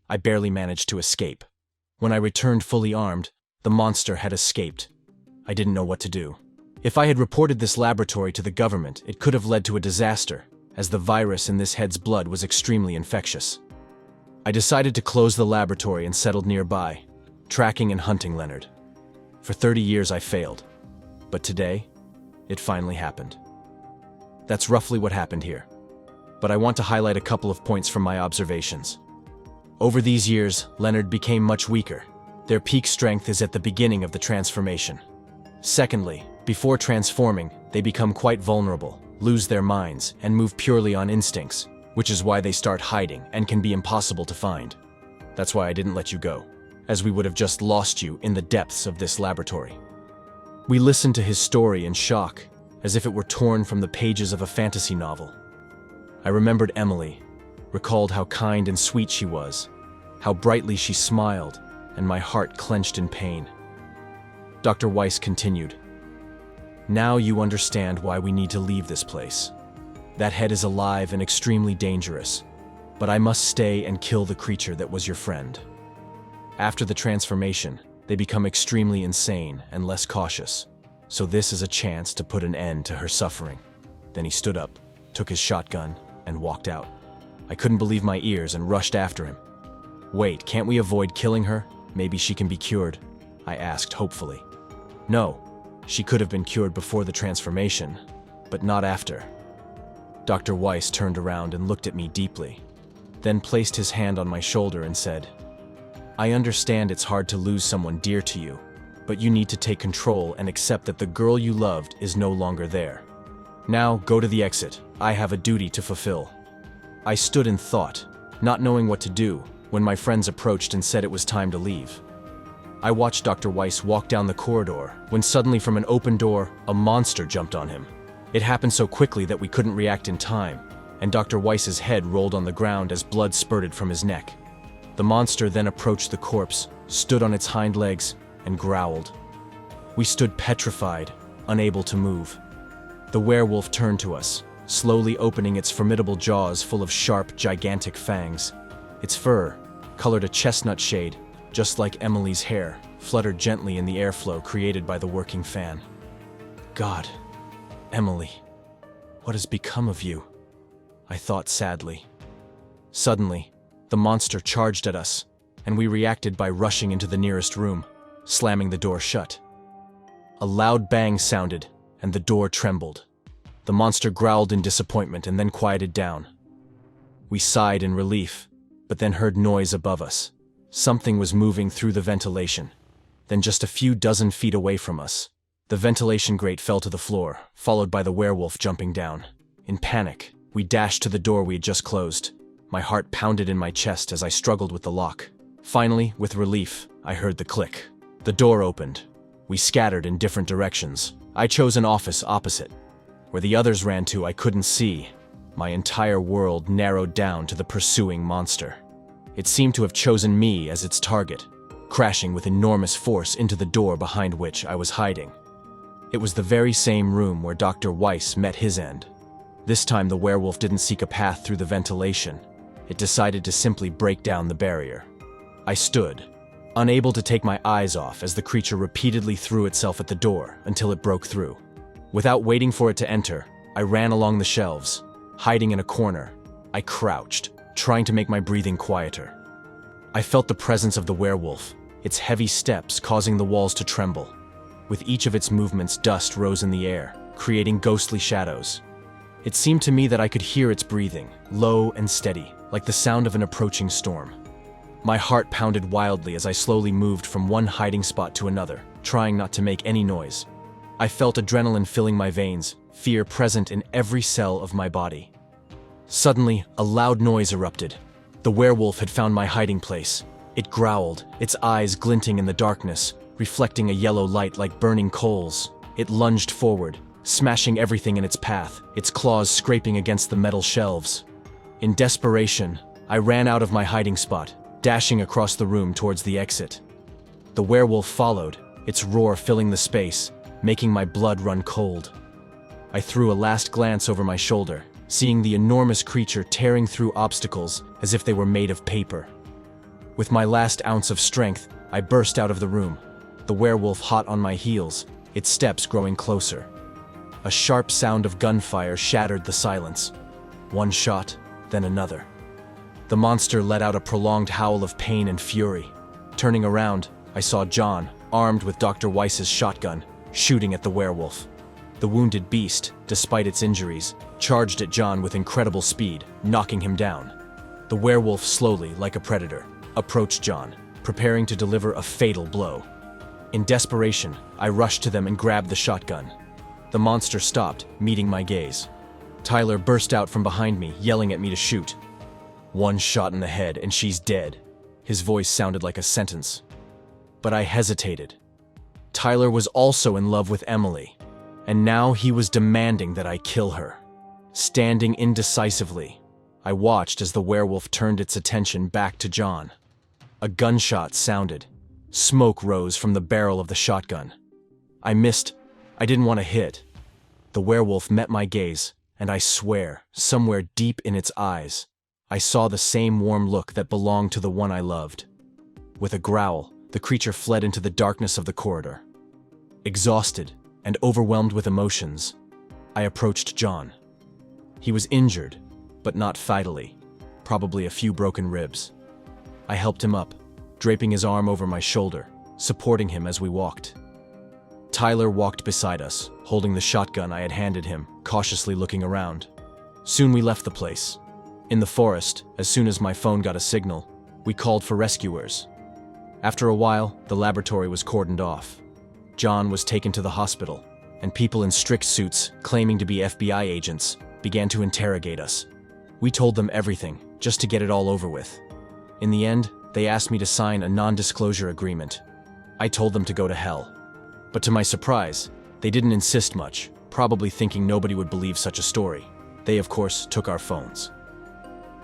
I barely managed to escape. When I returned fully armed, The monster had escaped. I didn't know what to do. If I had reported this laboratory to the government, it could have led to a disaster, as the virus in this head's blood was extremely infectious. I decided to close the laboratory and settled nearby, tracking and hunting Leonard. For 30 years I failed, but today, it finally happened. That's roughly what happened here, but I want to highlight a couple of points from my observations. Over these years, Leonard became much weaker. Their peak strength is at the beginning of the transformation. Secondly, before transforming, they become quite vulnerable, lose their minds, and move purely on instincts, which is why they start hiding and can be impossible to find. That's why I didn't let you go, as we would have just lost you in the depths of this laboratory. We listened to his story in shock, as if it were torn from the pages of a fantasy novel. I remembered Emily, recalled how kind and sweet she was, how brightly she smiled, and my heart clenched in pain. Dr. Weiss continued, "Now you understand why we need to leave this place. That head is alive and extremely dangerous, but I must stay and kill the creature that was your friend." After the transformation, they become extremely insane and less cautious, so this is a chance to put an end to her suffering. Then he stood up, took his shotgun, and walked out. I couldn't believe my ears and rushed after him. "Wait, can't we avoid killing her? Maybe she can be cured," I asked hopefully. "No, she could have been cured before the transformation, but not after." Dr. Weiss turned around and looked at me deeply, then placed his hand on my shoulder and said, "I understand it's hard to lose someone dear to you, but you need to take control and accept that the girl you loved is no longer there. Now go to the exit. I have a duty to fulfill." I stood in thought, not knowing what to do, when my friends approached and said it was time to leave. I watched Dr. Weiss walk down the corridor, when suddenly from an open door, a monster jumped on him. It happened so quickly that we couldn't react in time, and Dr. Weiss's head rolled on the ground as blood spurted from his neck. The monster then approached the corpse, stood on its hind legs, and growled. We stood petrified, unable to move. The werewolf turned to us, slowly opening its formidable jaws full of sharp, gigantic fangs. Its fur, colored a chestnut shade, just like Emily's hair, fluttered gently in the airflow created by the working fan. "God, Emily, what has become of you?" I thought sadly. Suddenly, the monster charged at us, and we reacted by rushing into the nearest room, slamming the door shut. A loud bang sounded, and the door trembled. The monster growled in disappointment and then quieted down. We sighed in relief, but then heard noise above us. Something was moving through the ventilation. Then just a few dozen feet away from us, the ventilation grate fell to the floor, followed by the werewolf jumping down. In panic, we dashed to the door we had just closed. My heart pounded in my chest as I struggled with the lock. Finally, with relief, I heard the click. The door opened. We scattered in different directions. I chose an office opposite. Where the others ran to, I couldn't see. My entire world narrowed down to the pursuing monster. It seemed to have chosen me as its target, crashing with enormous force into the door behind which I was hiding. It was the very same room where Dr. Weiss met his end. This time the werewolf didn't seek a path through the ventilation. It decided to simply break down the barrier. I stood, unable to take my eyes off as the creature repeatedly threw itself at the door until it broke through. Without waiting for it to enter, I ran along the shelves. Hiding in a corner, I crouched, trying to make my breathing quieter. I felt the presence of the werewolf, its heavy steps causing the walls to tremble. With each of its movements, dust rose in the air, creating ghostly shadows. It seemed to me that I could hear its breathing, low and steady, like the sound of an approaching storm. My heart pounded wildly as I slowly moved from one hiding spot to another, trying not to make any noise. I felt adrenaline filling my veins, fear present in every cell of my body. Suddenly, a loud noise erupted. The werewolf had found my hiding place. It growled, its eyes glinting in the darkness, reflecting a yellow light like burning coals. It lunged forward, smashing everything in its path, its claws scraping against the metal shelves. In desperation, I ran out of my hiding spot, dashing across the room towards the exit. The werewolf followed, its roar filling the space, making my blood run cold. I threw a last glance over my shoulder, seeing the enormous creature tearing through obstacles as if they were made of paper. With my last ounce of strength, I burst out of the room. the werewolf hot on my heels, its steps growing closer. A sharp sound of gunfire shattered the silence. One shot, then another. The monster let out a prolonged howl of pain and fury. Turning around, I saw John, armed with Dr. Weiss's shotgun, shooting at the werewolf. The wounded beast, despite its injuries, charged at John with incredible speed, knocking him down. The werewolf slowly, like a predator, approached John, preparing to deliver a fatal blow. In desperation, I rushed to them and grabbed the shotgun. The monster stopped, meeting my gaze. Tyler burst out from behind me, yelling at me to shoot. "One shot in the head and she's dead." His voice sounded like a sentence. But I hesitated. Tyler was also in love with Emily, and now he was demanding that I kill her. Standing indecisively, I watched as the werewolf turned its attention back to John. A gunshot sounded. Smoke rose from the barrel of the shotgun. I missed. I didn't want to hit. The werewolf met my gaze, and I swear, somewhere deep in its eyes, I saw the same warm look that belonged to the one I loved. With a growl, the creature fled into the darkness of the corridor. Exhausted and overwhelmed with emotions, I approached John. He was injured, but not fatally, probably a few broken ribs. I helped him up, draping his arm over my shoulder, supporting him as we walked. Tyler walked beside us, holding the shotgun I had handed him, cautiously looking around. Soon we left the place. In the forest, as soon as my phone got a signal, we called for rescuers. After a while, the laboratory was cordoned off. John was taken to the hospital, and people in strict suits, claiming to be FBI agents, began to interrogate us. We told them everything, just to get it all over with. In the end, they asked me to sign a non-disclosure agreement. I told them to go to hell. But to my surprise, they didn't insist much, probably thinking nobody would believe such a story. They, of course, took our phones.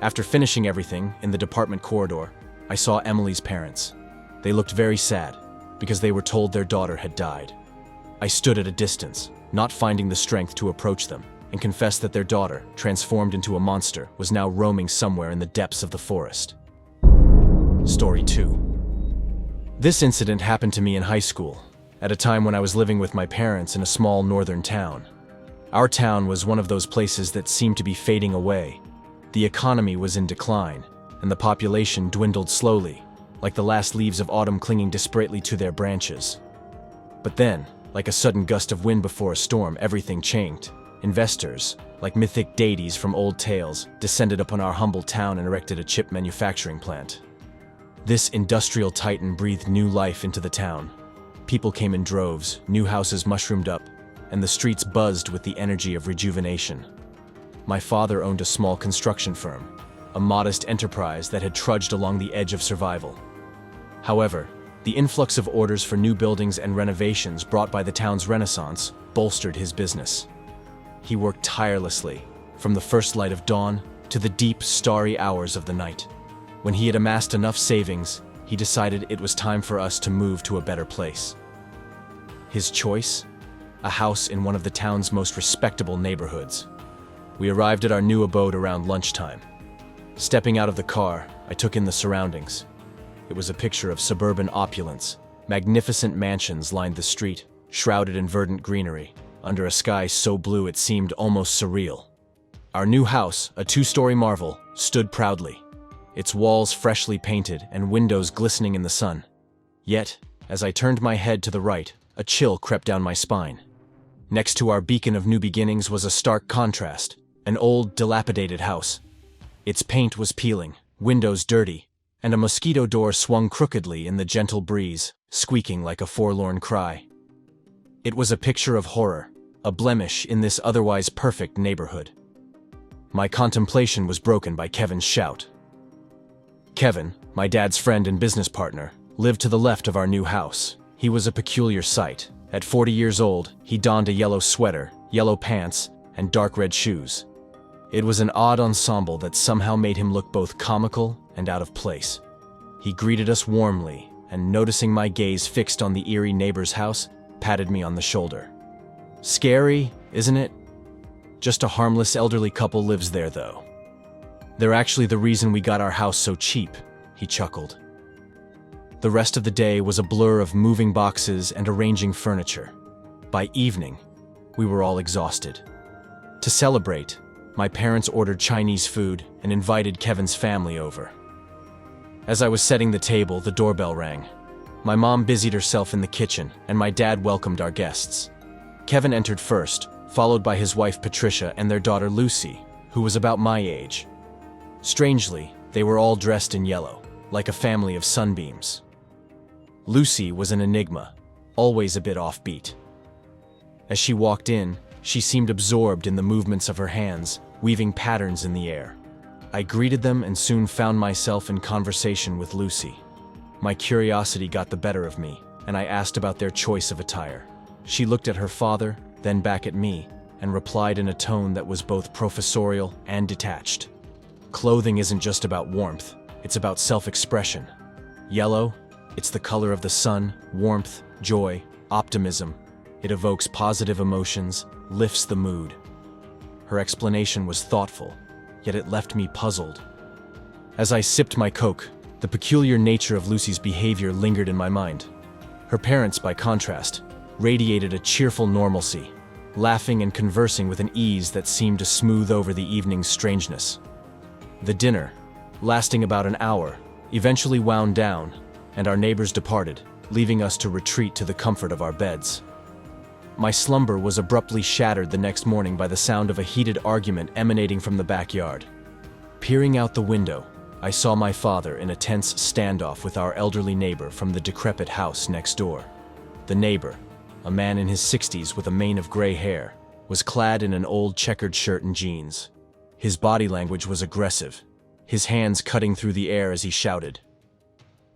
After finishing everything in the department corridor, I saw Emily's parents. They looked very sad, because they were told their daughter had died. I stood at a distance, not finding the strength to approach them, and confessed that their daughter, transformed into a monster, was now roaming somewhere in the depths of the forest. Story 2. This incident happened to me in high school, at a time when I was living with my parents in a small northern town. Our town was one of those places that seemed to be fading away. The economy was in decline, and the population dwindled slowly, like the last leaves of autumn clinging disparately to their branches. But then, like a sudden gust of wind before a storm, everything changed. Investors, like mythic deities from old tales, descended upon our humble town and erected a chip manufacturing plant. This industrial titan breathed new life into the town. People came in droves, new houses mushroomed up, and the streets buzzed with the energy of rejuvenation. My father owned a small construction firm, a modest enterprise that had trudged along the edge of survival. However, the influx of orders for new buildings and renovations brought by the town's renaissance bolstered his business. He worked tirelessly, from the first light of dawn to the deep, starry hours of the night. When he had amassed enough savings, he decided it was time for us to move to a better place. His choice? A house in one of the town's most respectable neighborhoods. We arrived at our new abode around lunchtime. Stepping out of the car, I took in the surroundings. It was a picture of suburban opulence. Magnificent mansions lined the street, shrouded in verdant greenery, under a sky so blue it seemed almost surreal. Our new house, a 2-story marvel, stood proudly, its walls freshly painted and windows glistening in the sun. Yet, as I turned my head to the right, a chill crept down my spine. Next to our beacon of new beginnings was a stark contrast, an old, dilapidated house. Its paint was peeling, windows dirty, and a mosquito door swung crookedly in the gentle breeze, squeaking like a forlorn cry. It was a picture of horror, a blemish in this otherwise perfect neighborhood. My contemplation was broken by Kevin's shout. Kevin, my dad's friend and business partner, lived to the left of our new house. He was a peculiar sight. At 40 years old, he donned a yellow sweater, yellow pants, and dark red shoes. It was an odd ensemble that somehow made him look both comical and out of place. He greeted us warmly, and noticing my gaze fixed on the eerie neighbor's house, patted me on the shoulder. Scary, isn't it? Just a harmless elderly couple lives there, though. They're actually the reason we got our house so cheap, he chuckled. The rest of the day was a blur of moving boxes and arranging furniture. By evening, we were all exhausted. To celebrate, my parents ordered Chinese food and invited Kevin's family over. As I was setting the table, the doorbell rang. My mom busied herself in the kitchen, and my dad welcomed our guests. Kevin entered first, followed by his wife Patricia and their daughter Lucy, who was about my age. Strangely, they were all dressed in yellow, like a family of sunbeams. Lucy was an enigma, always a bit offbeat. As she walked in, she seemed absorbed in the movements of her hands, weaving patterns in the air. I greeted them and soon found myself in conversation with Lucy. My curiosity got the better of me, and I asked about their choice of attire. She looked at her father, then back at me, and replied in a tone that was both professorial and detached. Clothing isn't just about warmth, it's about self-expression. Yellow, it's the color of the sun, warmth, joy, optimism. It evokes positive emotions, lifts the mood. Her explanation was thoughtful, yet it left me puzzled. As I sipped my Coke, the peculiar nature of Lucy's behavior lingered in my mind. Her parents, by contrast, radiated a cheerful normalcy, laughing and conversing with an ease that seemed to smooth over the evening's strangeness. The dinner, lasting about an hour, eventually wound down, and our neighbors departed, leaving us to retreat to the comfort of our beds. My slumber was abruptly shattered the next morning by the sound of a heated argument emanating from the backyard. Peering out the window, I saw my father in a tense standoff with our elderly neighbor from the decrepit house next door. The neighbor, a man in his 60s with a mane of gray hair, was clad in an old checkered shirt and jeans. His body language was aggressive, his hands cutting through the air as he shouted.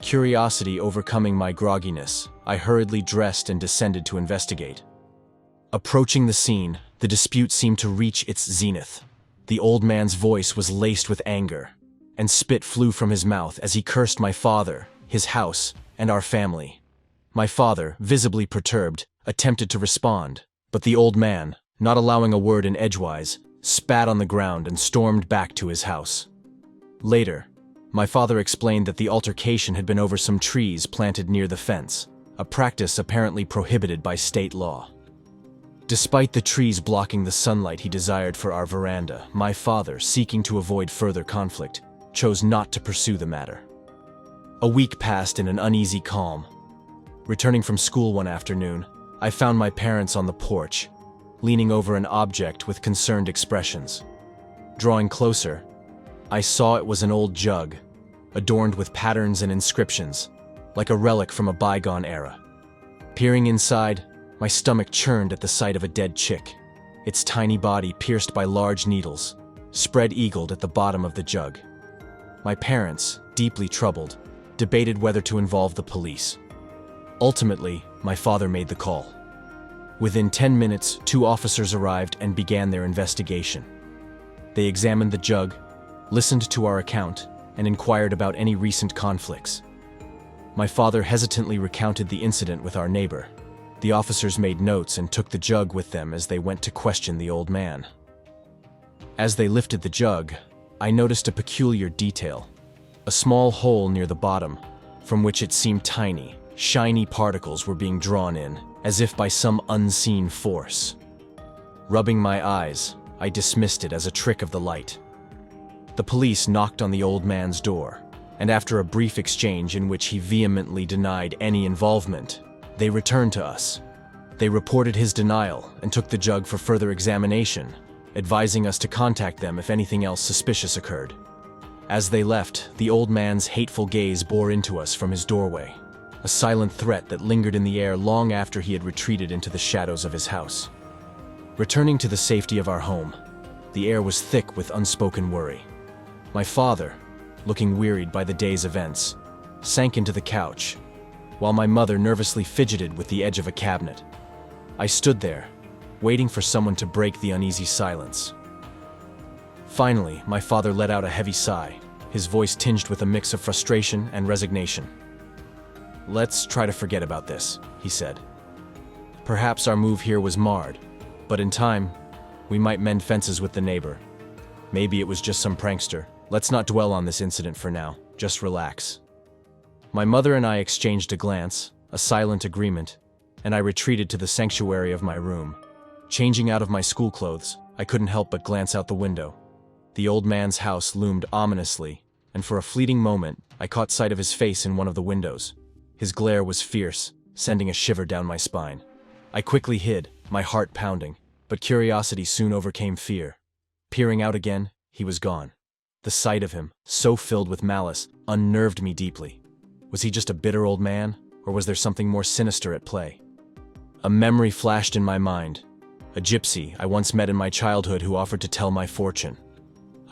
Curiosity overcoming my grogginess, I hurriedly dressed and descended to investigate. Approaching the scene, the dispute seemed to reach its zenith. The old man's voice was laced with anger, and spit flew from his mouth as he cursed my father, his house, and our family. My father, visibly perturbed, attempted to respond, but the old man, not allowing a word in edgewise, spat on the ground and stormed back to his house. Later, my father explained that the altercation had been over some trees planted near the fence, a practice apparently prohibited by state law. Despite the trees blocking the sunlight he desired for our veranda, my father, seeking to avoid further conflict, chose not to pursue the matter. A week passed in an uneasy calm. Returning from school one afternoon, I found my parents on the porch, leaning over an object with concerned expressions. Drawing closer, I saw it was an old jug, adorned with patterns and inscriptions, like a relic from a bygone era. Peering inside, my stomach churned at the sight of a dead chick, its tiny body pierced by large needles, spread-eagled at the bottom of the jug. My parents, deeply troubled, debated whether to involve the police. Ultimately, my father made the call. Within 10 minutes, 2 officers arrived and began their investigation. They examined the jug, listened to our account, and inquired about any recent conflicts. My father hesitantly recounted the incident with our neighbor. The officers made notes and took the jug with them as they went to question the old man. As they lifted the jug, I noticed a peculiar detail, a small hole near the bottom, from which it seemed tiny, shiny particles were being drawn in, as if by some unseen force. Rubbing my eyes, I dismissed it as a trick of the light. The police knocked on the old man's door, and after a brief exchange in which he vehemently denied any involvement, they returned to us. They reported his denial and took the jug for further examination, advising us to contact them if anything else suspicious occurred. As they left, the old man's hateful gaze bore into us from his doorway, a silent threat that lingered in the air long after he had retreated into the shadows of his house. Returning to the safety of our home, the air was thick with unspoken worry. My father, looking wearied by the day's events, sank into the couch, while my mother nervously fidgeted with the edge of a cabinet. I stood there, waiting for someone to break the uneasy silence. Finally, my father let out a heavy sigh, his voice tinged with a mix of frustration and resignation. "Let's try to forget about this," he said. "Perhaps our move here was marred, but in time, we might mend fences with the neighbor. Maybe it was just some prankster. Let's not dwell on this incident for now, just relax." My mother and I exchanged a glance, a silent agreement, and I retreated to the sanctuary of my room. Changing out of my school clothes, I couldn't help but glance out the window. The old man's house loomed ominously, and for a fleeting moment, I caught sight of his face in one of the windows. His glare was fierce, sending a shiver down my spine. I quickly hid, my heart pounding, but curiosity soon overcame fear. Peering out again, he was gone. The sight of him, so filled with malice, unnerved me deeply. Was he just a bitter old man, or was there something more sinister at play? A memory flashed in my mind. A gypsy I once met in my childhood who offered to tell my fortune.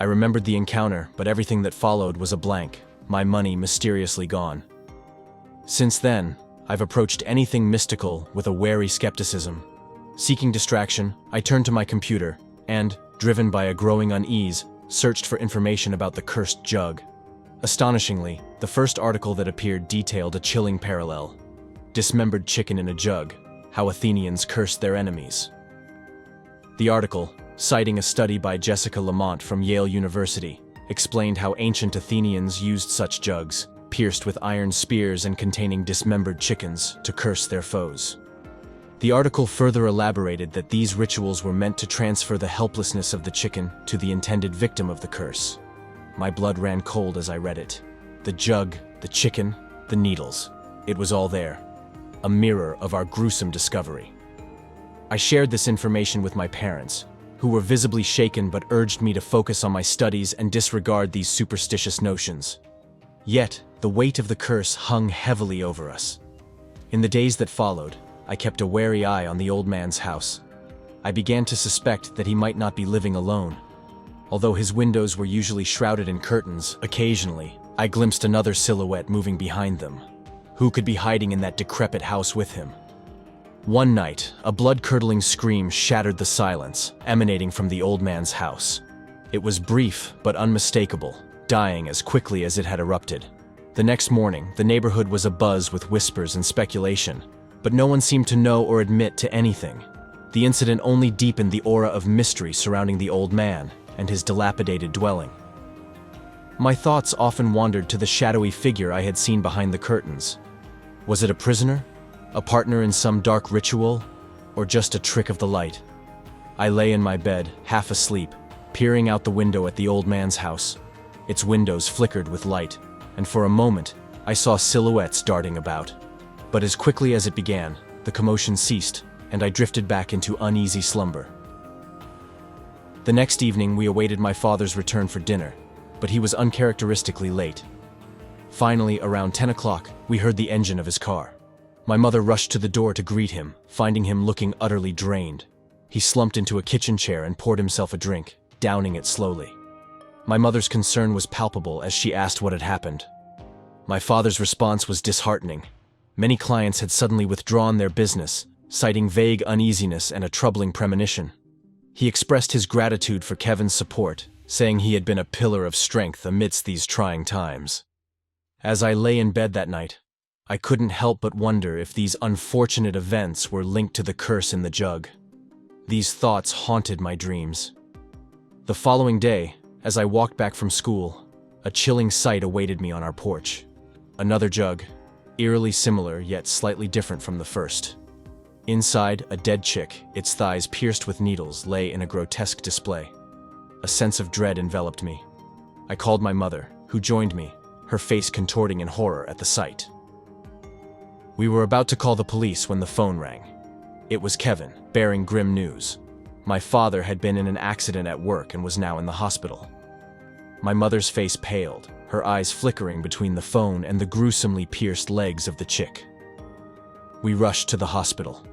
I remembered the encounter, but everything that followed was a blank, my money mysteriously gone. Since then, I've approached anything mystical with a wary skepticism. Seeking distraction, I turned to my computer and, driven by a growing unease, searched for information about the cursed jug. Astonishingly, the first article that appeared detailed a chilling parallel. Dismembered chicken in a jug, how Athenians cursed their enemies. The article, citing a study by Jessica Lamont from Yale University, explained how ancient Athenians used such jugs, pierced with iron spears and containing dismembered chickens, to curse their foes. The article further elaborated that these rituals were meant to transfer the helplessness of the chicken to the intended victim of the curse. My blood ran cold as I read it. The jug, the chicken, the needles. It was all there. A mirror of our gruesome discovery. I shared this information with my parents, who were visibly shaken but urged me to focus on my studies and disregard these superstitious notions. Yet, the weight of the curse hung heavily over us. In the days that followed, I kept a wary eye on the old man's house. I began to suspect that he might not be living alone. Although his windows were usually shrouded in curtains, occasionally, I glimpsed another silhouette moving behind them. Who could be hiding in that decrepit house with him? One night, a blood-curdling scream shattered the silence, emanating from the old man's house. It was brief but unmistakable, dying as quickly as it had erupted. The next morning, the neighborhood was abuzz with whispers and speculation, but no one seemed to know or admit to anything. The incident only deepened the aura of mystery surrounding the old man and his dilapidated dwelling. My thoughts often wandered to the shadowy figure I had seen behind the curtains. Was it a prisoner? A partner in some dark ritual? Or just a trick of the light? I lay in my bed, half asleep, peering out the window at the old man's house. Its windows flickered with light, and for a moment, I saw silhouettes darting about. But as quickly as it began, the commotion ceased, and I drifted back into uneasy slumber. The next evening, we awaited my father's return for dinner, but he was uncharacteristically late. Finally, around 10 o'clock, we heard the engine of his car. My mother rushed to the door to greet him, finding him looking utterly drained. He slumped into a kitchen chair and poured himself a drink, downing it slowly. My mother's concern was palpable as she asked what had happened. My father's response was disheartening. Many clients had suddenly withdrawn their business, citing vague uneasiness and a troubling premonition. He expressed his gratitude for Kevin's support, saying he had been a pillar of strength amidst these trying times. As I lay in bed that night, I couldn't help but wonder if these unfortunate events were linked to the curse in the jug. These thoughts haunted my dreams. The following day, as I walked back from school, a chilling sight awaited me on our porch. Another jug, eerily similar yet slightly different from the first. Inside, a dead chick, its thighs pierced with needles, lay in a grotesque display. A sense of dread enveloped me. I called my mother, who joined me, her face contorting in horror at the sight. We were about to call the police when the phone rang. It was Kevin, bearing grim news. My father had been in an accident at work and was now in the hospital. My mother's face paled, her eyes flickering between the phone and the gruesomely pierced legs of the chick. We rushed to the hospital.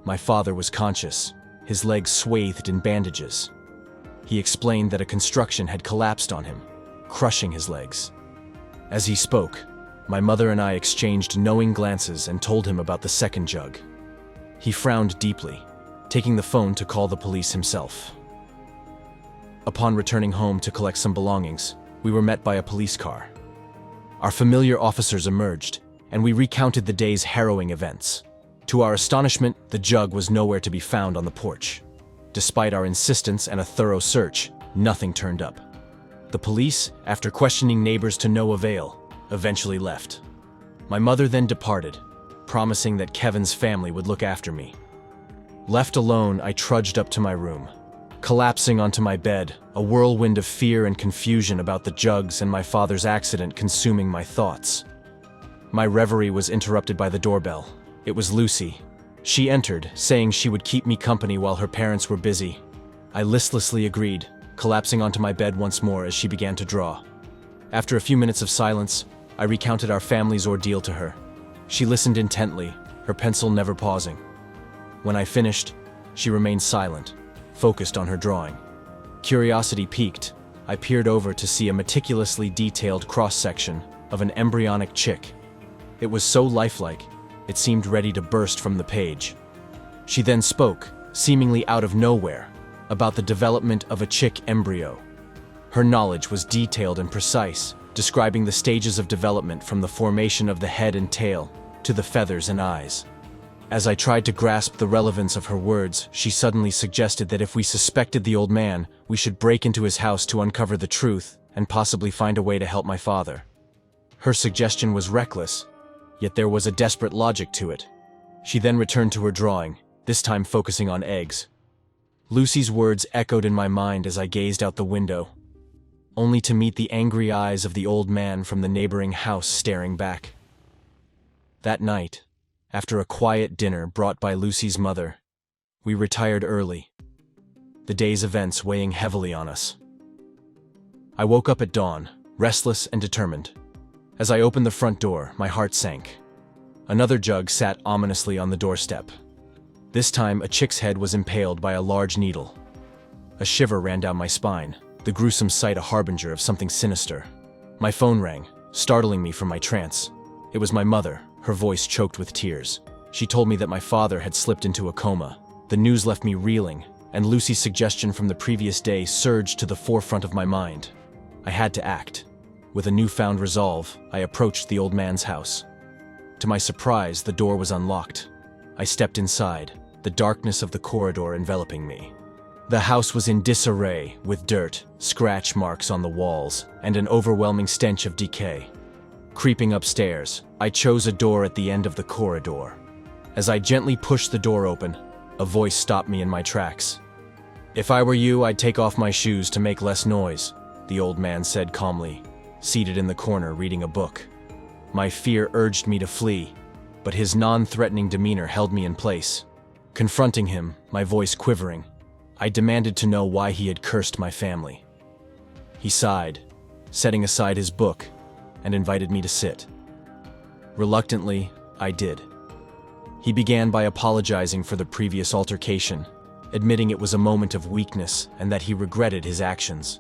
My father was conscious, his legs swathed in bandages. He explained that a construction had collapsed on him, crushing his legs. As he spoke, my mother and I exchanged knowing glances and told him about the second jug. He frowned deeply, taking the phone to call the police himself. Upon returning home to collect some belongings, we were met by a police car. Our familiar officers emerged, and we recounted the day's harrowing events. To our astonishment, the jug was nowhere to be found on the porch. Despite our insistence and a thorough search, nothing turned up. The police, after questioning neighbors to no avail, eventually left. My mother then departed, promising that Kevin's family would look after me. Left alone, I trudged up to my room. Collapsing onto my bed, a whirlwind of fear and confusion about the jugs and my father's accident consuming my thoughts. My reverie was interrupted by the doorbell. It was Lucy. She entered, saying she would keep me company while her parents were busy. I listlessly agreed, collapsing onto my bed once more as she began to draw. After a few minutes of silence, I recounted our family's ordeal to her. She listened intently, her pencil never pausing. When I finished, she remained silent, focused on her drawing. Curiosity piqued, I peered over to see a meticulously detailed cross-section of an embryonic chick. It was so lifelike, it seemed ready to burst from the page. She then spoke, seemingly out of nowhere, about the development of a chick embryo. Her knowledge was detailed and precise, describing the stages of development from the formation of the head and tail to the feathers and eyes. As I tried to grasp the relevance of her words, she suddenly suggested that if we suspected the old man, we should break into his house to uncover the truth and possibly find a way to help my father. Her suggestion was reckless, yet there was a desperate logic to it. She then returned to her drawing, this time focusing on eggs. Lucy's words echoed in my mind as I gazed out the window, only to meet the angry eyes of the old man from the neighboring house staring back. That night, after a quiet dinner brought by Lucy's mother, we retired early, the day's events weighing heavily on us. I woke up at dawn, restless and determined. As I opened the front door, my heart sank. Another jug sat ominously on the doorstep. This time, a chick's head was impaled by a large needle. A shiver ran down my spine, the gruesome sight a harbinger of something sinister. My phone rang, startling me from my trance. It was my mother, her voice choked with tears. She told me that my father had slipped into a coma. The news left me reeling, and Lucy's suggestion from the previous day surged to the forefront of my mind. I had to act. With a newfound resolve, I approached the old man's house. To my surprise, the door was unlocked. I stepped inside, the darkness of the corridor enveloping me. The house was in disarray, with dirt, scratch marks on the walls, and an overwhelming stench of decay. Creeping upstairs, I chose a door at the end of the corridor. As I gently pushed the door open, a voice stopped me in my tracks. "If I were you, I'd take off my shoes to make less noise," the old man said calmly, seated in the corner reading a book. My fear urged me to flee, but his non-threatening demeanor held me in place. Confronting him, my voice quivering, I demanded to know why he had cursed my family. He sighed, setting aside his book, and invited me to sit. Reluctantly, I did. He began by apologizing for the previous altercation, admitting it was a moment of weakness and that he regretted his actions.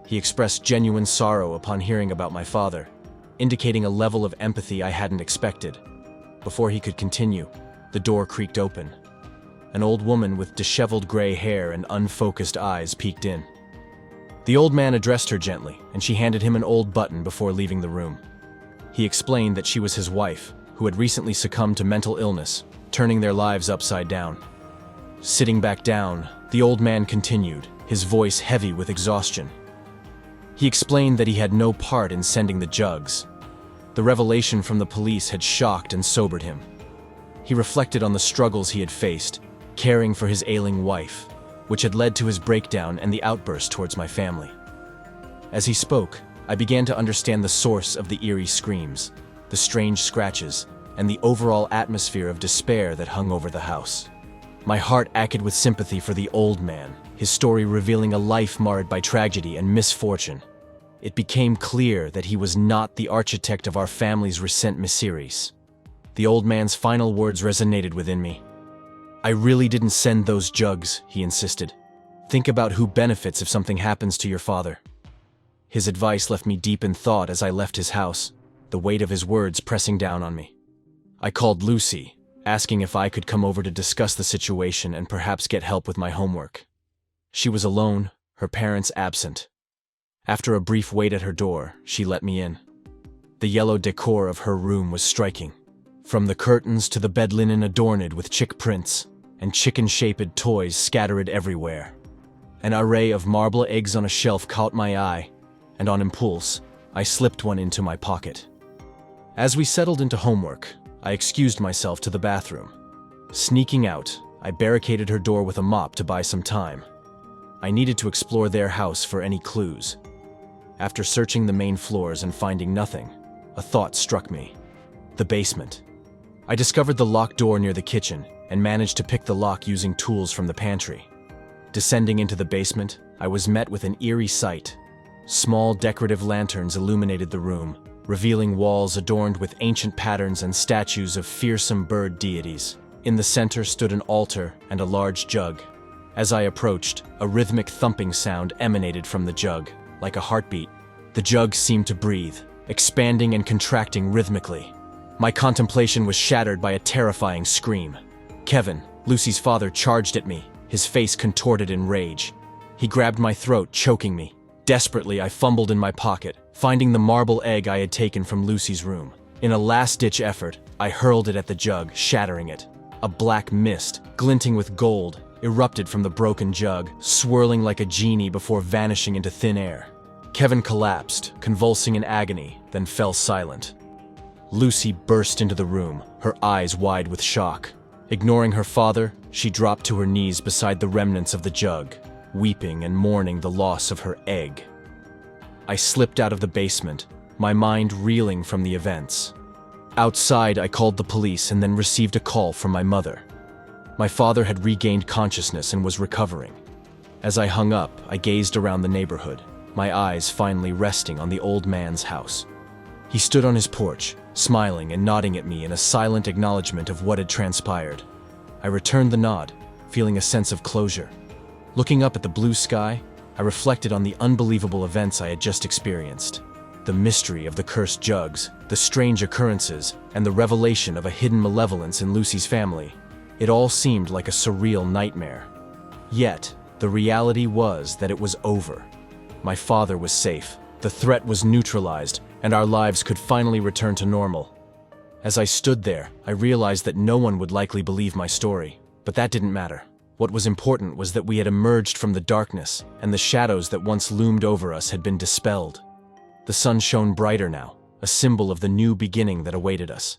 He expressed genuine sorrow upon hearing about my father, indicating a level of empathy I hadn't expected. Before he could continue, the door creaked open. An old woman with disheveled gray hair and unfocused eyes peeked in. The old man addressed her gently, and she handed him an old button before leaving the room. He explained that she was his wife, who had recently succumbed to mental illness, turning their lives upside down. Sitting back down, the old man continued, his voice heavy with exhaustion. He explained that he had no part in sending the jugs. The revelation from the police had shocked and sobered him. He reflected on the struggles he had faced, caring for his ailing wife, which had led to his breakdown and the outburst towards my family. As he spoke, I began to understand the source of the eerie screams, the strange scratches, and the overall atmosphere of despair that hung over the house. My heart ached with sympathy for the old man, his story revealing a life marred by tragedy and misfortune. It became clear that he was not the architect of our family's recent miseries. The old man's final words resonated within me. "I really didn't send those jugs," he insisted. "Think about who benefits if something happens to your father." His advice left me deep in thought as I left his house, the weight of his words pressing down on me. I called Lucy, asking if I could come over to discuss the situation and perhaps get help with my homework. She was alone, her parents absent. After a brief wait at her door, she let me in. The yellow decor of her room was striking. From the curtains to the bed linen adorned with chick prints, and chicken-shaped toys scattered everywhere. An array of marble eggs on a shelf caught my eye, and on impulse, I slipped one into my pocket. As we settled into homework, I excused myself to the bathroom. Sneaking out, I barricaded her door with a mop to buy some time. I needed to explore their house for any clues. After searching the main floors and finding nothing, a thought struck me. The basement. I discovered the locked door near the kitchen and managed to pick the lock using tools from the pantry. Descending into the basement, I was met with an eerie sight. Small decorative lanterns illuminated the room, revealing walls adorned with ancient patterns and statues of fearsome bird deities. In the center stood an altar and a large jug. As I approached, a rhythmic thumping sound emanated from the jug, like a heartbeat. The jug seemed to breathe, expanding and contracting rhythmically. My contemplation was shattered by a terrifying scream. Kevin, Lucy's father, charged at me, his face contorted in rage. He grabbed my throat, choking me. Desperately, I fumbled in my pocket, finding the marble egg I had taken from Lucy's room. In a last-ditch effort, I hurled it at the jug, shattering it. A black mist, glinting with gold, erupted from the broken jug, swirling like a genie before vanishing into thin air. Kevin collapsed, convulsing in agony, then fell silent. Lucy burst into the room, her eyes wide with shock. Ignoring her father, she dropped to her knees beside the remnants of the jug, weeping and mourning the loss of her egg. I slipped out of the basement, my mind reeling from the events. Outside, I called the police and then received a call from my mother. My father had regained consciousness and was recovering. As I hung up, I gazed around the neighborhood, my eyes finally resting on the old man's house. He stood on his porch, smiling and nodding at me in a silent acknowledgement of what had transpired. I returned the nod, feeling a sense of closure. Looking up at the blue sky, I reflected on the unbelievable events I had just experienced. The mystery of the cursed jugs, the strange occurrences, and the revelation of a hidden malevolence in Lucy's family. It all seemed like a surreal nightmare. Yet, the reality was that it was over. My father was safe, the threat was neutralized, and our lives could finally return to normal. As I stood there, I realized that no one would likely believe my story, but that didn't matter. What was important was that we had emerged from the darkness, and the shadows that once loomed over us had been dispelled. The sun shone brighter now, a symbol of the new beginning that awaited us.